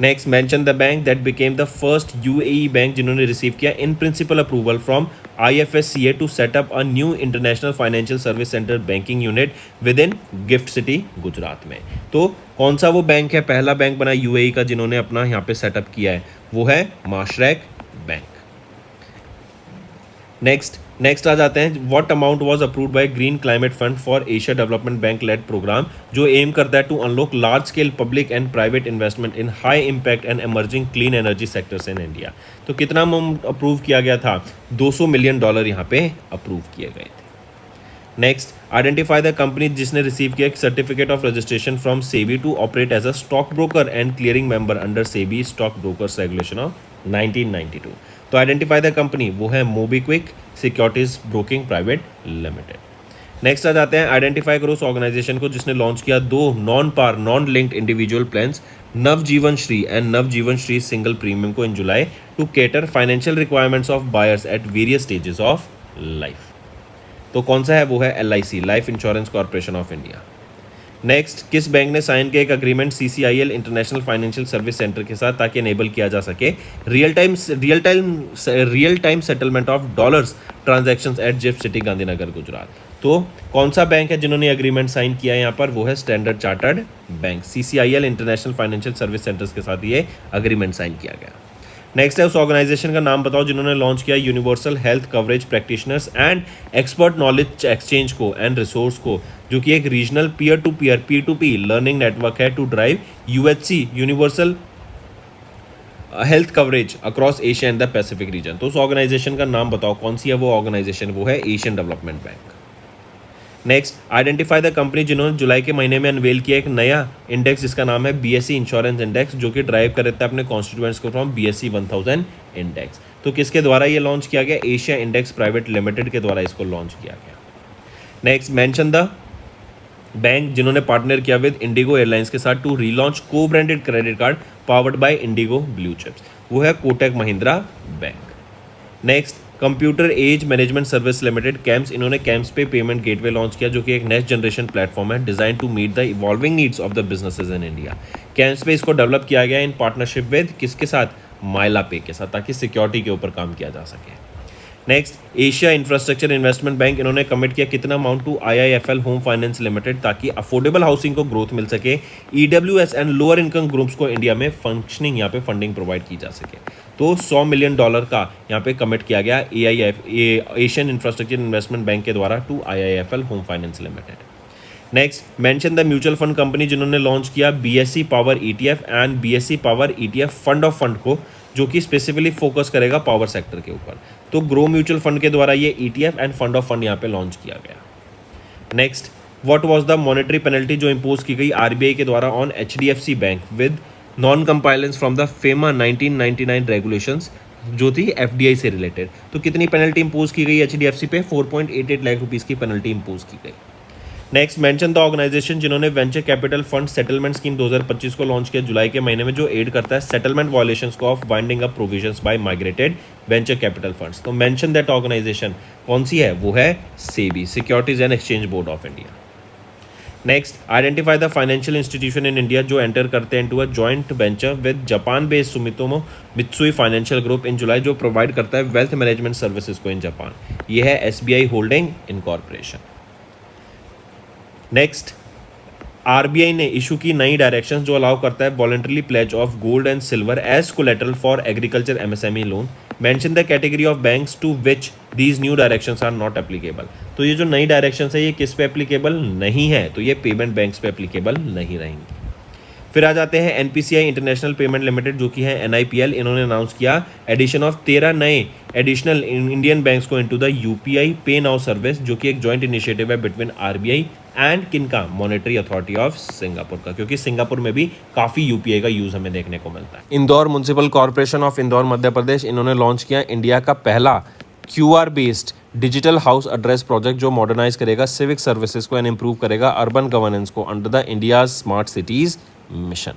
Next mention the bank that became the first UAE bank जिन्होंने receive किया in principle approval from IFSCA to set up a new international financial service centre banking unit within GIFT city Gujarat में। तो कौन सा वो bank है, पहला bank बना यूएई का जिन्होंने अपना यहाँ पे सेटअप किया है, वो है माशरेक बैंक। नेक्स्ट आ जाते हैं, what amount was approved by green climate fund for Asia development bank led programme जो एम करता है to unlock large scale public and private investment in high impact and emerging clean energy sectors in India. तो कितना amount approve किया गया था, $200 million यहाँ पे अप्रूव किए गए थे। नेक्स्ट आइडेंटिफाई द कंपनी जिसने रिसीव किया certificate of registration from SEBI to operate as a stock broker and clearing member under SEBI stock brokers regulation of 1992। तो आइडेंटिफाई द कंपनी, वो है MobiKwik securities broking private limited. Next आ जाते हैं, identify करो उस organisation को जिसने लॉन्च किया 2 non par non linked individual plans Navjeevan Shree and Navjeevan Shree single premium को in July to cater financial requirements of buyers at various stages of life. तो कौन सा है, वो है LIC life insurance corporation of India. Next, किस बैंक ने साइन किया एक agreement CCIL international financial service centre के साथ ताकि एनेबल किया जा सके real time settlement of dollars transactions eight gift city Gandhinagar Gujarat. तो कौन सा बैंक है जिन्होंने एग्रीमेंट साइन किया है यहाँ पर, वो है standard chartered bank. CCIL international financial service centres के साथ ये अग्रीमेंट साइन किया गया। नेक्स्ट है, उस ऑर्गेनाइजेशन का नाम बताओ जिन्होंने लॉन्च किया universal health coverage practitioners and expert knowledge exchange को एंड रिसोर्स को, जो कि एक regional peer to peer P2P learning network है to drive UHC universal health coverage across Asia and the Pacific region. तो उस ऑर्गेनाइजेशन का नाम बताओ, कौन सी है वो ऑर्गेनाइजेशन, वो है Asian development bank. Next, identify the company जिन्होंने जुलाई के महीने में अनवेल किया एक नया इंडेक्स जिसका नाम है BSE इंश्योरेंस इंडेक्स जो कि ड्राइव कर देता है अपने कॉन्स्टिट्यूएंट्स को फ्रॉम BSE 1000 इंडेक्स। तो किसके द्वारा ये लॉन्च किया गया, एशिया इंडेक्स प्राइवेट लिमिटेड के द्वारा इसको लॉन्च किया गया। नेक्स्ट, मेंशन द बैंक जिन्होंने पार्टनर किया विद इंडिगो एयरलाइंस के साथ to relaunch co branded credit card powered by IndiGo blue chips, वो है Kotak Mahindra bank. Next, computer age management service limited CAMS, इन्होंने CAMS pay payment gateway launch किया जो कि एक नेक्स्ट जनरेशन प्लेटफॉर्म है design to meet the evolving needs of the businesses in India. CAMS pay इसको develop किया गया इन पार्टनरशिप विद किसके साथ, माइला पे के साथ, ताकि सिक्योरिटी के ऊपर काम किया जा सके। Next, Asia infrastructure investment bank, इन्होंने कमिट किया कितना amount to IIFL home finance limited ताकि अफोर्डेबल हाउसिंग को ग्रोथ मिल सके, EWS and lower income groups को इंडिया में फंक्शनिंग यहाँ पे फंडिंग प्रोवाइड की जा सके। तो $100 मिलियन का यहाँ पे कमिट किया गया एशियन इंफ्रास्ट्रक्चर इन्वेस्टमेंट बैंक के द्वारा to IIFL home finance limited. Next, mention the mutual fund company जिन्होंने लॉन्च किया BSE power ETF and BSE power ETF fund of fund को, जो कि स्पेसिफिकली फोकस करेगा पावर सेक्टर के ऊपर। तो ग्रो म्यूचुअल फंड के द्वारा ये ETF end fund of fund यहाँ पे लॉन्च किया गया। Next, what was the monetary penalty जो इंपोज की गई RBI के द्वारा on HDFC bank with non compliance from the FEMA 1999 regulations जो थी FDI से रिलेटेड। तो कितनी पेनल्टी इंपोज की गई HDFC पे, 4.88 लाख रुपीज़ की पेनल्टी इंपोज की गई। नेक्स्ट, मेंशन द ऑर्गेनाइजेशन जिन्होंने venture capital fund settlement scheme 2025 को लॉन्च किया जुलाई के महीने में जो एड करता है सेटलमेंट वायलेशंस को of winding up provisions by migrated venture capital funds. तो मेंशन दैट ऑर्गेनाइजेशन कौन सी है, वो है SEBI securities and exchange board of India. Next, identify the financial institution in India जो एंटर करते हैं into a joint venture with Japan based Sumitomo Mitsui financial group in July जो provide करता है वेल्थ मैनेजमेंट सर्विसेज को in Japan. ये है SBI holding incorporation. Next, RBI ने इशू की नई डायरेक्शंस जो अलाउ करता है voluntary pledge of gold and silver as collateral for agriculture MSME loan. Mention the category of banks to which these new directions are not applicable. तो ये जो नई डायरेक्शंस है ये किस पे एप्लीकेबल नहीं है, तो ये पेमेंट बैंक्स पे एप्लीकेबल नहीं रहेंगी। फिर आ जाते हैं NPCI इंटरनेशनल पेमेंट लिमिटेड जो कि है NIPL, इन्होंने अनाउंस किया एडिशन ऑफ 13 नए एडिशनल इंडियन बैंक्स को इनटू द UPI पे नाउ सर्विस जो कि एक जॉइंट इनिशिएटिव है बिटवीन RBI एंड किनका, मॉनेटरी अथॉरिटी ऑफ सिंगापुर का, क्योंकि सिंगापुर में भी काफ़ी UPI का यूज़ हमें देखने को मिलता है। Indore municipal corporation of Indore Madhya Pradesh, इन्होंने लॉन्च किया इंडिया का पहला QR based digital house address project जो मॉडर्नाइज करेगा सिविक सर्विसेज को एंड इंप्रूव करेगा अर्बन गवर्नेंस को under the India smart cities mission.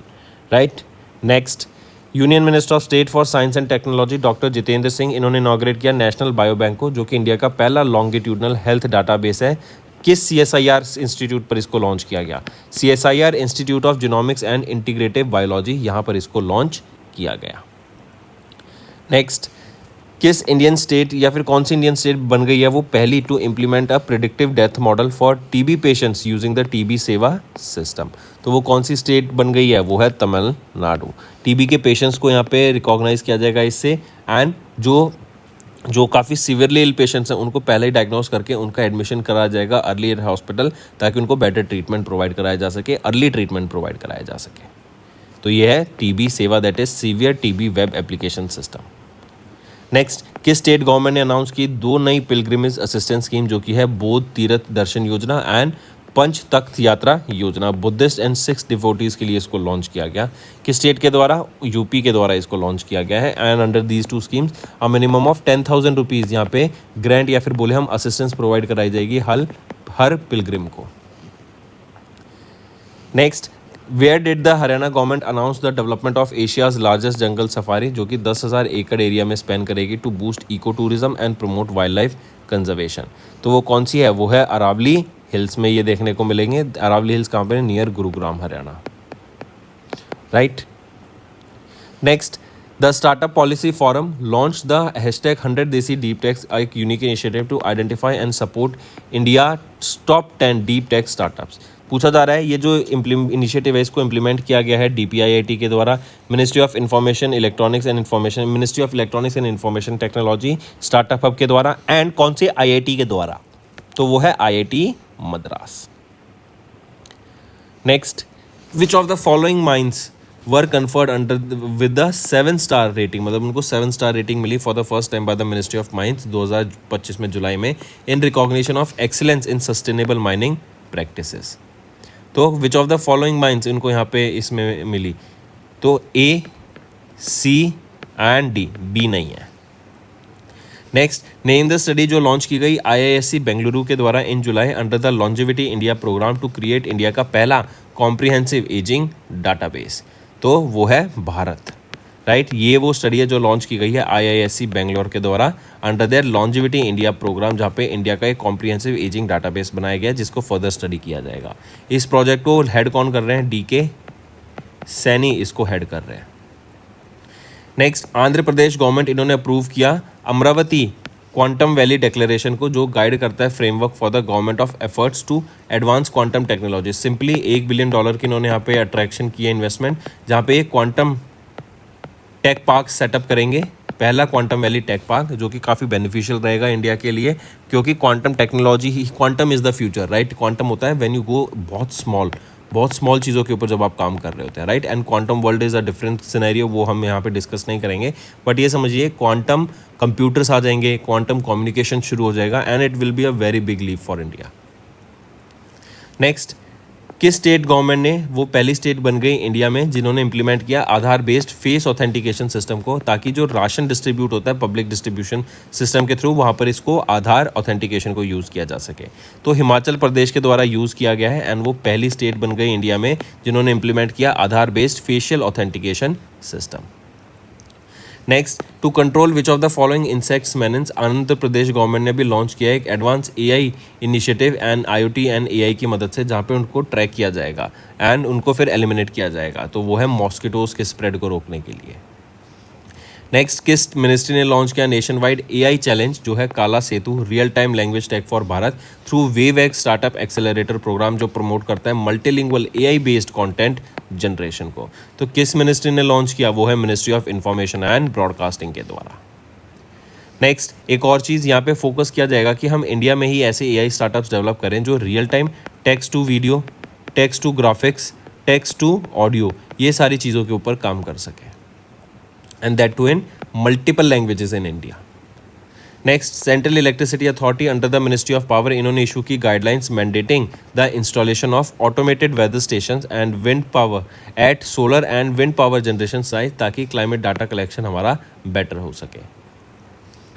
Right, next, union minister of state for science and technology doctor Jitendra Singh, इन्होंने inaugurate किया national bio bank को, जो कि इंडिया का पहला लॉन्गिट्यूडनल हेल्थ डाटाबेस है। किस सीएसआईआर इंस्टीट्यूट पर इसको लॉन्च किया गया? CSIR institute of genomics and integrative biology, यहाँ पर इसको लॉन्च किया गया। नेक्स्ट, किस इंडियन स्टेट या फिर कौन सी इंडियन स्टेट बन गई है वो पहली to implement a predictive death model for TB patients using the TB Seva system? तो वो कौन सी स्टेट बन गई है? वो है तमिलनाडु। टीबी के पेशेंट्स को यहाँ पे रिकॉग्नाइज किया जाएगा इससे, एंड जो काफ़ी सीवियरली इल पेशेंट्स हैं उनको पहले ही डायग्नोस करके उनका एडमिशन कराया जाएगा अर्ली हॉस्पिटल, ताकि उनको बेटर ट्रीटमेंट प्रोवाइड कराया जा सके, अर्ली ट्रीटमेंट प्रोवाइड कराया जा सके। तो ये है टीबी सेवा, that is severe TB web application system. Next, किस स्टेट गवर्नमेंट ने अनाउंस की 2 नई पिलग्रिमेज असिस्टेंस स्कीम, जो कि है बौद्ध तीर्थ दर्शन योजना एंड पंच तख्त यात्रा योजना, बुद्धिस्ट एंड सिक्स डिवोटीज के लिए इसको लॉन्च किया गया। किस स्टेट के द्वारा? यूपी के द्वारा इसको लॉन्च किया गया है। And under these 2 schemes a minimum of 10,000 rupees यहाँ पे ग्रांट या फिर बोले हम असिस्टेंस प्रोवाइड कराई जाएगी हर पिलग्रिम को। Next, where did the Haryana government announce the development of Asia's largest jungle safari, जो कि 10,000 एकड़ एरिया में स्पेन करेगी to boost ecotourism and promote wildlife conservation? तो वो कौन सी है? वो है अरावली हिल्स में ये देखने को मिलेंगे। अरावली हिल्स कहाँ पे? Near Gurugram, Haryana, right. Next, the startup policy forum launch the #100 Desi deep techs, एक unique initiative to identify and support India top 10 deep tech startups. पूछा जा रहा है ये जो इनिशिएटिव है इसको इम्प्लीमेंट किया गया है DPIIT के द्वारा, ministry of electronics and information technology startup hub के द्वारा, एंड कौन से IIT के द्वारा? तो वो है IIT Madras. Next, which of the following mines were conferred under with the 7 star rating, मतलब उनको 7 स्टार रेटिंग मिली for the first time by the ministry of mines 2025 में जुलाई में, in recognition of excellence in sustainable mining practices. तो which of the following mines इनको यहाँ पे इसमें मिली? तो A, C and D, B नहीं है। नेक्स्ट, नेम द स्टडी जो लॉन्च की गई IISc बेंगलुरु के द्वारा in July under the longevity India programme to create India का पहला कॉम्प्रिहेंसिव एजिंग डाटाबेस। तो वो है भारत, राइट। ये वो स्टडी है जो लॉन्च की गई है IISc बेंगलोर के द्वारा under their longevity India programme, जहाँ पे इंडिया का एक कॉम्प्रिहेंसिव एजिंग डाटाबेस बनाया गया है जिसको फर्दर स्टडी किया जाएगा। इस प्रोजेक्ट को हेड कौन कर रहे हैं? DK सैनी इसको हेड कर रहे हैं। नेक्स्ट, आंध्र प्रदेश गवर्नमेंट, इन्होंने अप्रूव किया अमरावती क्वांटम वैली डिक्लेरेशन को, जो गाइड करता है framework for the government of efforts to advance quantum technology. Simply $1 billion की इन्होंने यहाँ पे अट्रैक्शन की है इन्वेस्टमेंट, जहाँ पे एक क्वांटम टेक पार्क सेटअप करेंगे, पहला क्वांटम वैली टेक पार्क, जो कि काफ़ी बेनिफिशियल रहेगा इंडिया के लिए, क्योंकि quantum technology he, quantum is the future, right. Quantum होता है व्हेन यू गो बहुत स्मॉल चीज़ों के ऊपर जब आप काम कर रहे होते हैं, right. And quantum world is a different scenario, वो हम यहाँ पे डिस्कस नहीं करेंगे, बट ये समझिए क्वांटम कंप्यूटर्स आ जाएंगे, क्वांटम कम्युनिकेशन शुरू हो जाएगा, and it will be a very big leap for India. Next, किस स्टेट गवर्नमेंट ने वो पहली स्टेट बन गई इंडिया में जिन्होंने इंप्लीमेंट किया Aadhaar based face authentication system को, ताकि जो राशन डिस्ट्रीब्यूट होता है पब्लिक डिस्ट्रीब्यूशन सिस्टम के थ्रू, वहाँ पर इसको आधार ऑथेंटिकेशन को यूज़ किया जा सके। तो हिमाचल प्रदेश के द्वारा यूज़ किया गया है, एंड वो पहली स्टेट बन गई इंडिया में जिन्होंने इंप्लीमेंट किया Aadhaar based facial authentication system. Next, to control which of the following insects menace, Andhra Pradesh government ने भी लॉन्च किया एक advance AI initiative and IoT and AI की मदद से, जहाँ पे उनको ट्रैक किया जाएगा एंड उनको फिर एलिमिनेट किया जाएगा। तो वो है मॉस्किटोज के स्प्रेड को रोकने के लिए। नेक्स्ट, किस मिनिस्ट्री ने लॉन्च किया नेशन वाइड AI चैलेंज, जो है Kala Setu real time language tech for Bharat through WaveX startup accelerator programme, जो प्रमोट करता है multilingual AI based content generation को। तो किस मिनिस्ट्री ने लॉन्च किया? वो है ministry of information and broadcasting के द्वारा। नेक्स्ट, एक और चीज़ यहाँ पे फोकस किया जाएगा कि हम इंडिया में ही ऐसे AI स्टार्टअप्स डेवलप करें जो real time text to video, text to graphics, text to audio, ये सारी चीज़ों के ऊपर काम कर सके, and that too in multiple languages in India. Next, central electricity authority under the ministry of power, इन्होंने इशू की guidelines mandating the installation of automated weather stations and wind power at solar and wind power generation site, ताकि climate data collection हमारा better हो सके।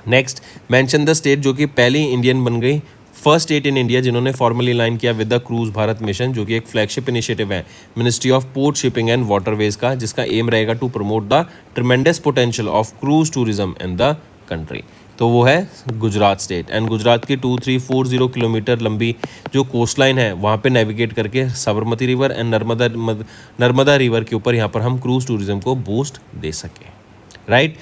Next, mention the state जो कि पहली Indian बन गई फर्स्ट स्टेट इन इंडिया जिन्होंने फॉर्मली लाइन किया with the cruise Bharat mission, जो कि एक फ्लैगशिप इनिशिएटिव है ministry of port shipping and waterways का, जिसका एम रहेगा to promote the tremendous potential of cruise tourism in the country. तो वो है गुजरात स्टेट। एंड गुजरात की 2340 किलोमीटर लंबी जो कोस्ट लाइन है वहाँ पे नेविगेट करके Sabarmati river and Narmada river के ऊपर यहाँ पर हम क्रूज टूरिज्म को बूस्ट दे सकें, right.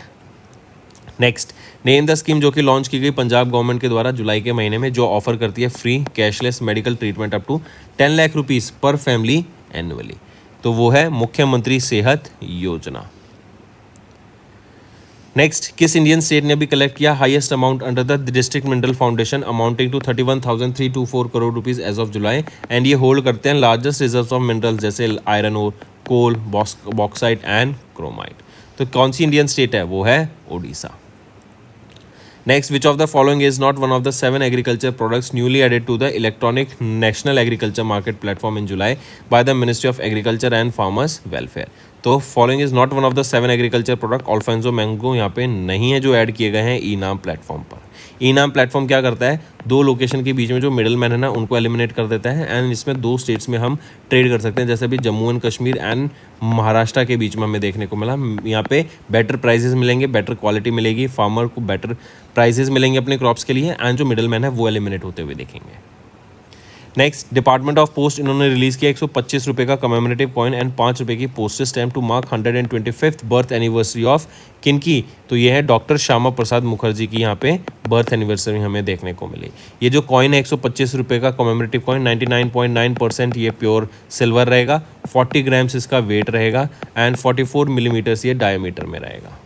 Next, name the scheme जो कि लॉन्च की गई पंजाब गवर्नमेंट के द्वारा जुलाई के महीने में, जो ऑफर करती है free cashless medical treatment up to 10 lakh rupees पर फैमिली एनुअली। तो वो है मुख्यमंत्री सेहत योजना। नेक्स्ट, किस इंडियन स्टेट ने भी कलेक्ट किया highest amount under the district mineral foundation amounting to 31,324 crore rupees as of July. And ये होल्ड करते हैं लार्जेस्ट रिजर्व्स ऑफ मिनरल्स जैसे iron ore, coal, bauxite and chromite. तो कौन सी इंडियन स्टेट है? वो है Odisha. Next, which of the following is not one of the 7 agriculture products newly added to the electronic national agriculture market platform in July by the Ministry of Agriculture and Farmers Welfare? तो following is not one of the 7 agriculture product. Alphonso mango यहाँ पे नहीं है जो add किए गए हैं ई नाम प्लेटफॉर्म पर। ई नाम प्लेटफॉर्म क्या करता है? दो लोकेशन के बीच में जो मिडल मैन है ना उनको एलिमिनेट कर देता है एंड इसमें 2 स्टेट्स में हम ट्रेड कर सकते हैं, जैसे अभी जम्मू एंड कश्मीर एंड महाराष्ट्र के बीच में हमें देखने को मिला। यहाँ पे बेटर प्राइसेस मिलेंगे, बेटर क्वालिटी मिलेगी, फार्मर को बेटर प्राइसेस मिलेंगे अपने क्रॉप्स के लिए एंड जो मिडल मैन है वो एलिमिनेट होते हुए देखेंगे। नेक्स्ट, डिपार्टमेंट ऑफ पोस्ट इन्होंने रिलीज किया 125 रुपये का कमेमोरेटिव कॉइन एंड 5 रुपये की postage stamp to mark 125th birth anniversary of किनकी? तो ये है डॉक्टर श्यामा प्रसाद मुखर्जी की यहाँ पे बर्थ एनिवर्सरी हमें देखने को मिली। ये जो कॉइन है 125 रुपये का कमेमोरेटिव कॉइन 99.9% ये प्योर सिल्वर रहेगा, 40 ग्राम्स इसका वेट रहेगा एंड 44 मिलीमीटर्स ये डायमीटर में रहेगा।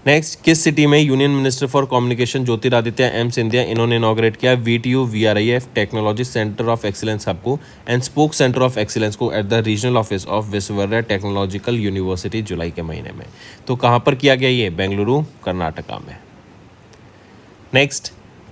नेक्स्ट, किस सिटी में union minister for communication Jyotiraditya M Scindia इन्होंने इनॉग्रेट किया VTU VRIF technology centre of excellence hub को and spoke centre of excellence को at the regional office of विश्वविद्यालय टेक्नोलॉजिकल यूनिवर्सिटी जुलाई के महीने में। तो कहाँ पर किया गया? ये बेंगलुरु कर्नाटका में।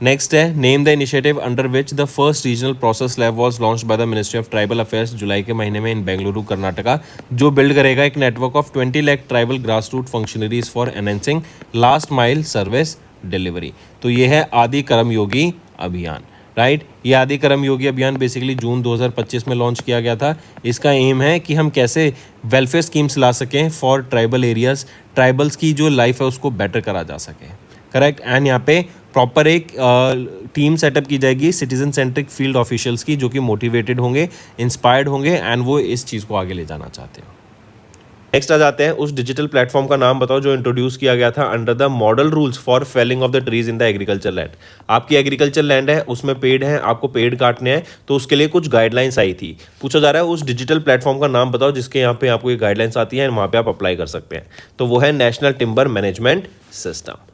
नेक्स्ट है, name the initiative under which the first regional process lab was launched by the ministry of tribal affairs जुलाई के महीने में इन बेंगलुरु कर्नाटका, जो बिल्ड करेगा एक network of 20 lakh tribal grass root functionaries for enhancing last mile service delivery. तो ये है आदि कर्मयोगी अभियान, राइट। ये आदि कर्मयोगी अभियान बेसिकली जून 2025 में लॉन्च किया गया था। इसका एम है कि हम कैसे वेलफेयर स्कीम्स ला सकें फॉर ट्राइबल एरियाज, ट्राइबल्स की जो लाइफ है उसको बेटर करा जा सके, करेक्ट। एंड यहाँ पे प्रॉपर एक टीम सेटअप की जाएगी सिटीजन सेंट्रिक फील्ड ऑफिशियल्स की, जो कि मोटिवेटेड होंगे, इंस्पायर्ड होंगे एंड वो इस चीज़ को आगे ले जाना चाहते हो। नेक्स्ट आ जाते हैं, उस डिजिटल प्लेटफॉर्म का नाम बताओ जो इंट्रोड्यूस किया गया था under the model rules for felling of the trees in the agriculture land. आपकी एग्रीकल्चर लैंड है, उसमें पेड़ हैं, आपको पेड़ काटने हैं, तो उसके लिए कुछ गाइडलाइंस आई थी। पूछा जा रहा है उस डिजिटल प्लेटफॉर्म का नाम बताओ जिसके यहाँ पे आपको ये गाइडलाइंस आती है, वहाँ पे आप अप्लाई कर सकते हैं। तो वो है national timber management system.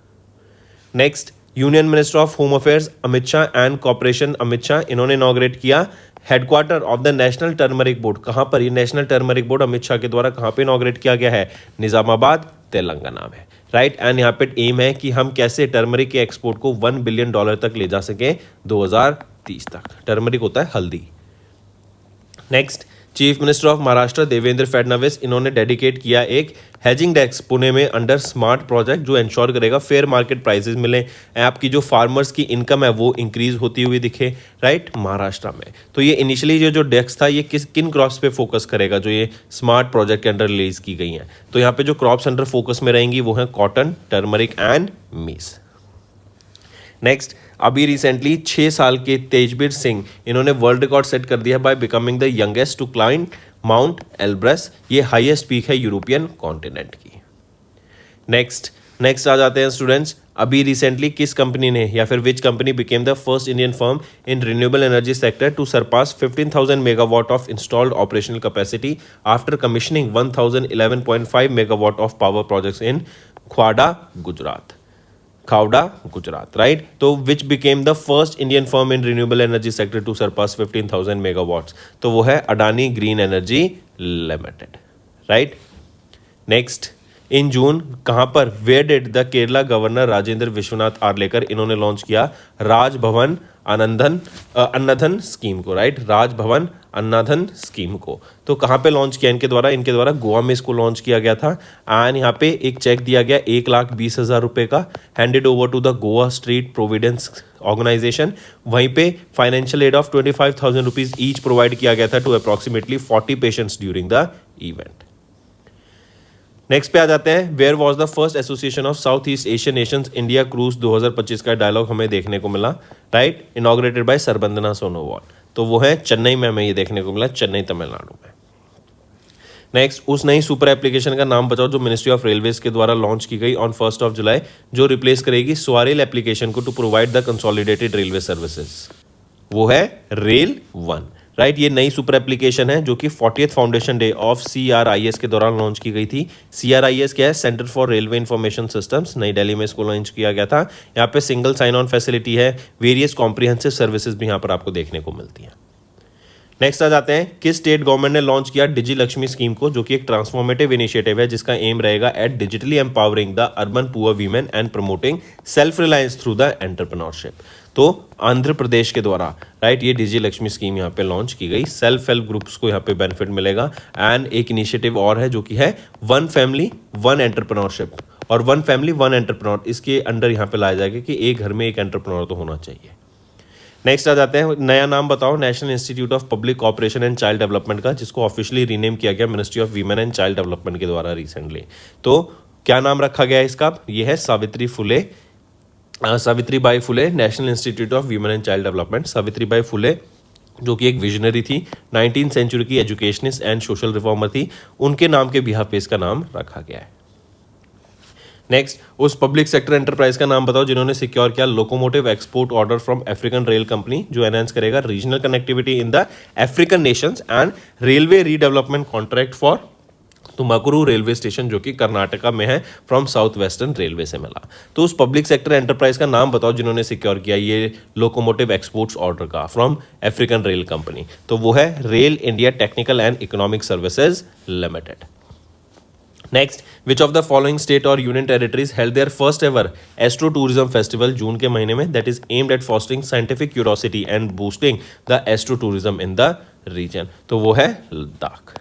Next, union minister of home affairs Amit Shah and corporation Amit Shah इन्होंने इनॉग्रेट किया headquarter of the national turmeric board. कहाँ पर? ये national turmeric board Amit Shah के द्वारा कहाँ पे इनॉग्रेट किया गया है? निजामाबाद, तेलंगाना में, राइट। एंड यहाँ पे एम है कि हम कैसे टर्मरिक के एक्सपोर्ट को $1 बिलियन तक ले जा सकें 2030 तक। टर्मरिक होता है हल्दी। Next, chief minister of Maharashtra Devendra Fadnavis इन्होंने डेडिकेट किया एक हेजिंग डेस्क पुणे में अंडर स्मार्ट प्रोजेक्ट, जो इंश्योर करेगा फेयर मार्केट प्राइसेस मिले, आपकी जो फार्मर्स की इनकम है वो इंक्रीज होती हुई दिखे, राइट, महाराष्ट्र में। तो ये इनिशियली जो डेस्क था ये किन क्रॉप्स पे फोकस करेगा जो ये स्मार्ट प्रोजेक्ट के अंडर रिलीज की गई हैं? तो यहाँ पे जो क्रॉप्स अंडर फोकस में रहेंगी वो है कॉटन, टर्मरिक एंड मीस। नेक्स्ट, अभी रिसेंटली 6 साल के तेजबीर सिंह इन्होंने वर्ल्ड रिकॉर्ड सेट कर दिया by becoming the youngest to climb mount Elbrus. ये हाईएस्ट पीक है यूरोपियन कॉन्टिनेंट की। नेक्स्ट आ जाते हैं स्टूडेंट्स, अभी रिसेंटली किस कंपनी ने या फिर which company became the first Indian firm in renewable energy sector to surpass 15,000 megawatt of installed operational capacity after commissioning 1011.5 megawatt of power projects in Khavda, Gujarat, right. तो which became the first Indian firm in renewable energy sector to surpass 15,000 megawatts? तो वो है Adani green energy limited, right. Next, in June कहाँ पर, where did the Kerala governor Rajendra Vishwanath Arlekar, इन्होंने launch किया Raj Bhavan अन्नाधन scheme को, right, Raj Bhavan अन्नाधन scheme को। तो कहाँ पे लॉन्च किया इनके द्वारा गोवा में इसको लॉन्च किया गया था। एंड यहाँ पे एक चेक दिया गया 1,20,000 रुपए का, handed over to the Goa street providence organisation. वहीं पे financial aid of 25,000 rupees each provide किया गया था to approximately 40 patients during the event. Next पे आ जाते हैं, where was the first association of south east Asian nations India cruise 2025 का डायलॉग हमें देखने को मिला, right, inaugurated by Sarbananda Sonowal. तो वो है चेन्नई में, हमें ये देखने को मिला, चेन्नई तमिलनाडु में। नेक्स्ट, उस नई सुपर एप्लीकेशन का नाम बताओ जो मिनिस्ट्री ऑफ रेलवेज के द्वारा लॉन्च की गई ऑन 1 जुलाई, जो रिप्लेस करेगी स्वारेल एप्लीकेशन को to provide the consolidated railway services. वो है रेल 1, राइट। ये नई सुपर एप्लीकेशन है जो कि 40th foundation day of CRIS के दौरान लॉन्च की गई थी। CRIS क्या है, centre for railway information systems, नई दिल्ली में इसको लॉन्च किया गया था। यहाँ पे सिंगल साइन ऑन फैसिलिटी है, वेरियस कॉम्प्रिहेंसिव सर्विसेज भी यहाँ पर आपको देखने को मिलती हैं। नेक्स्ट आ जाते हैं, किस स्टेट गवर्नमेंट ने लॉन्च किया डिजी लक्ष्मी स्कीम को, जो कि एक ट्रांसफॉर्मेटिव इनिशिएटिव है जिसका एम रहेगा at digitally empowering the urban poor women and promoting self reliance through the entrepreneurship. तो आंध्र प्रदेश के द्वारा, राइट, ये डिजी लक्ष्मी स्कीम यहाँ पे लॉन्च की गई। सेल्फ हेल्प ग्रुप्स को यहाँ पे बेनिफिट मिलेगा। एंड एक इनिशिएटिव और है जो कि है 1 फैमिली 1 एंटरप्रेन्योरशिप, और 1 फैमिली 1 एंटरप्रेन्योर, इसके अंडर यहाँ पे लाया जाएगा कि एक घर में एक एंटरप्रेन्योर तो होना चाहिए। नेक्स्ट आ जाते हैं, नया नाम बताओ national institute of public cooperation and child development का, जिसको ऑफिशियली रीनेम किया गया ministry of women and child development के द्वारा रिसेंटली। तो क्या नाम रखा गया है इसका, ये है Savitribai Phule national institute of women and child development. Savitribai Phule जो कि एक विजनरी थी, 19th सेंचुरी की एजुकेशनिस्ट एंड सोशल रिफॉर्मर थी, उनके नाम के बिहाफ पे इसका नाम रखा गया है। नेक्स्ट, उस पब्लिक सेक्टर एंटरप्राइज का नाम बताओ जिन्होंने सिक्योर किया locomotive export order from African rail company, जो एनहांस करेगा regional connectivity in the African nations and railway redevelopment contract for Tumakuru railway station, जो कि कर्नाटका में है, फ्रॉम साउथ वेस्टर्न रेलवे से मिला। तो उस पब्लिक सेक्टर एंटरप्राइज का नाम बताओ जिन्होंने सिक्योर किया ये लोकोमोटिव एक्सपोर्ट्स ऑर्डर का फ्रॉम अफ्रीकन रेल कंपनी। तो वो है rail India technical and economic services limited. Next, which of the following state और union territories held their first ever astro tourism festival जून के महीने में, that is aimed at fostering scientific curiosity and boosting the astro tourism in the region. तो वो है Ladakh.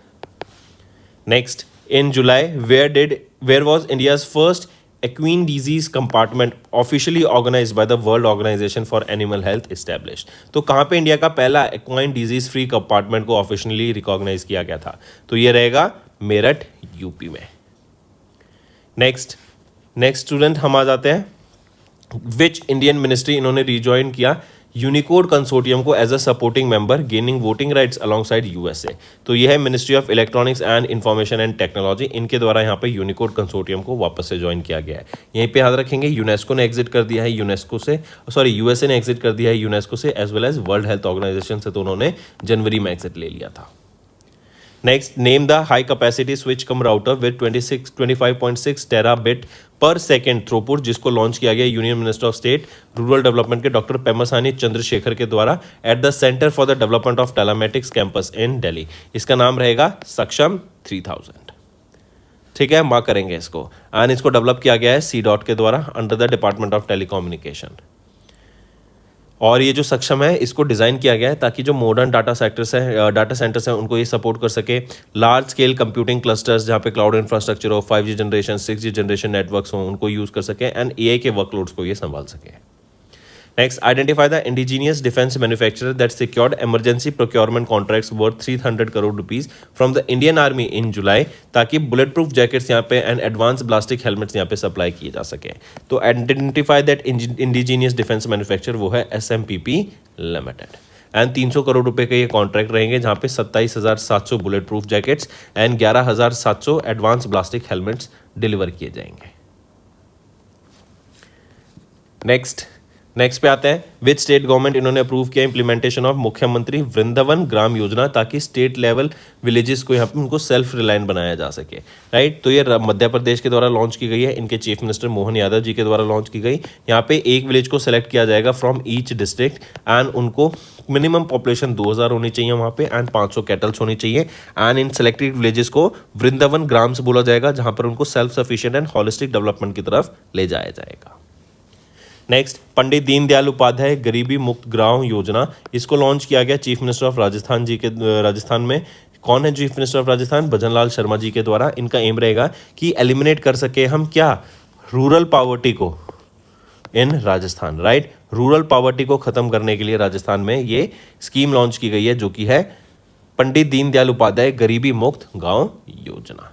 Next, in July, where was India's first equine disease compartment officially organized by the World Organization for Animal Health established? तो कहाँ पे India का पहला equine disease free compartment को officially recognise किया गया था? तो ये रहेगा मेरठ, यूपी में। नेक्स्ट स्टूडेंट हम आ जाते हैं, विच इंडियन मिनिस्ट्री इन्होंने रिज्वाइन किया यूनिकोड कंसोर्टियम को as a supporting member, gaining voting rights alongside USA. तो यह है ministry of electronics and information and technology, इनके द्वारा यहाँ पे यूनिकोड कंसोर्टियम को वापस से ज्वाइन किया गया है। यहीं पे याद रखेंगे यूनेस्को ने एग्जिट कर दिया है यूएसए ने एग्जिट कर दिया है यूनेस्को से, as well as world health organisation से, तो उन्होंने जनवरी में एग्जिट ले लिया था। Next, name the high capacity switch cum router with 25.6 terabit per second throughput, जिसको लॉन्च किया गया union minister of state rural development के डॉक्टर पेमासानी चंद्रशेखर के द्वारा at the centre for the development of telematics campus in Delhi. इसका नाम रहेगा सक्षम 3000। ठीक है, मार्क करेंगे इसको। एंड इसको डेवलप किया गया है CDOT के द्वारा under the department of telecommunication. और ये जो सक्षम है इसको डिज़ाइन किया गया है ताकि जो मॉडर्न डाटा सेंटर्स हैं उनको ये सपोर्ट कर सके, लार्ज स्केल कंप्यूटिंग क्लस्टर्स जहाँ पे क्लाउड इंफ्रास्ट्रक्चर हो, 5G generation 6G generation networks हो, उनको यूज़ कर सके एंड AI के वर्कलोड्स को ये संभाल सके। Next, identify the indigenous defence manufacturer that secured emergency procurement contracts worth 300 crore rupees from the Indian army in July, ताकि बुलेट प्रूफ जैकेट्स यहाँ पे एंड एडवांस ब्लास्टिक हेलमेट्स यहाँ पे सप्लाई किए जा सके। तो identify that indigenous defence manufacturer वो है SMPP लिमिटेड। एंड 300 करोड़ रुपए के ये कॉन्ट्रैक्ट रहेंगे जहाँ पे 27,700 bullet proof jackets and 11,700 advance ballistic helmets deliver किए जाएंगे। नेक्स्ट पे आते हैं, विच स्टेट गवर्नमेंट इन्होंने अप्रूव किया इंप्लीमेंटेशन ऑफ मुख्यमंत्री वृंदावन ग्राम योजना, ताकि स्टेट लेवल विलेजेस को यहाँ पे उनको सेल्फ रिलायंट बनाया जा सके, राइट। तो ये मध्य प्रदेश के द्वारा लॉन्च की गई है, इनके चीफ मिनिस्टर मोहन यादव जी के द्वारा लॉन्च की गई। यहाँ पे एक विलेज को सेलेक्ट किया जाएगा फ्रॉम ईच डिस्ट्रिक्ट एंड उनको मिनिमम पॉपुलेशन 2000 होनी चाहिए वहाँ पे एंड 500 कैटल्स होनी चाहिए एंड इन सेलेक्टेड विलेजेस को वृंदावन ग्राम्स बोला जाएगा, जहाँ पर उनको self sufficient and holistic development की तरफ ले जाया जाएगा। नेक्स्ट, पंडित दीनदयाल उपाध्याय गरीबी मुक्त गांव योजना, इसको लॉन्च किया गया chief minister of Rajasthan ji के राजस्थान में। कौन है chief minister of Rajasthan? Bhajanlal Sharma ji के द्वारा। इनका एम रहेगा कि एलिमिनेट कर सके हम क्या, रूरल पॉवर्टी को इन राजस्थान, राइट। रूरल पॉवर्टी को खत्म करने के लिए राजस्थान में ये स्कीम लॉन्च की गई है, जो कि है पंडित दीनदयाल उपाध्याय गरीबी मुक्त गांव योजना।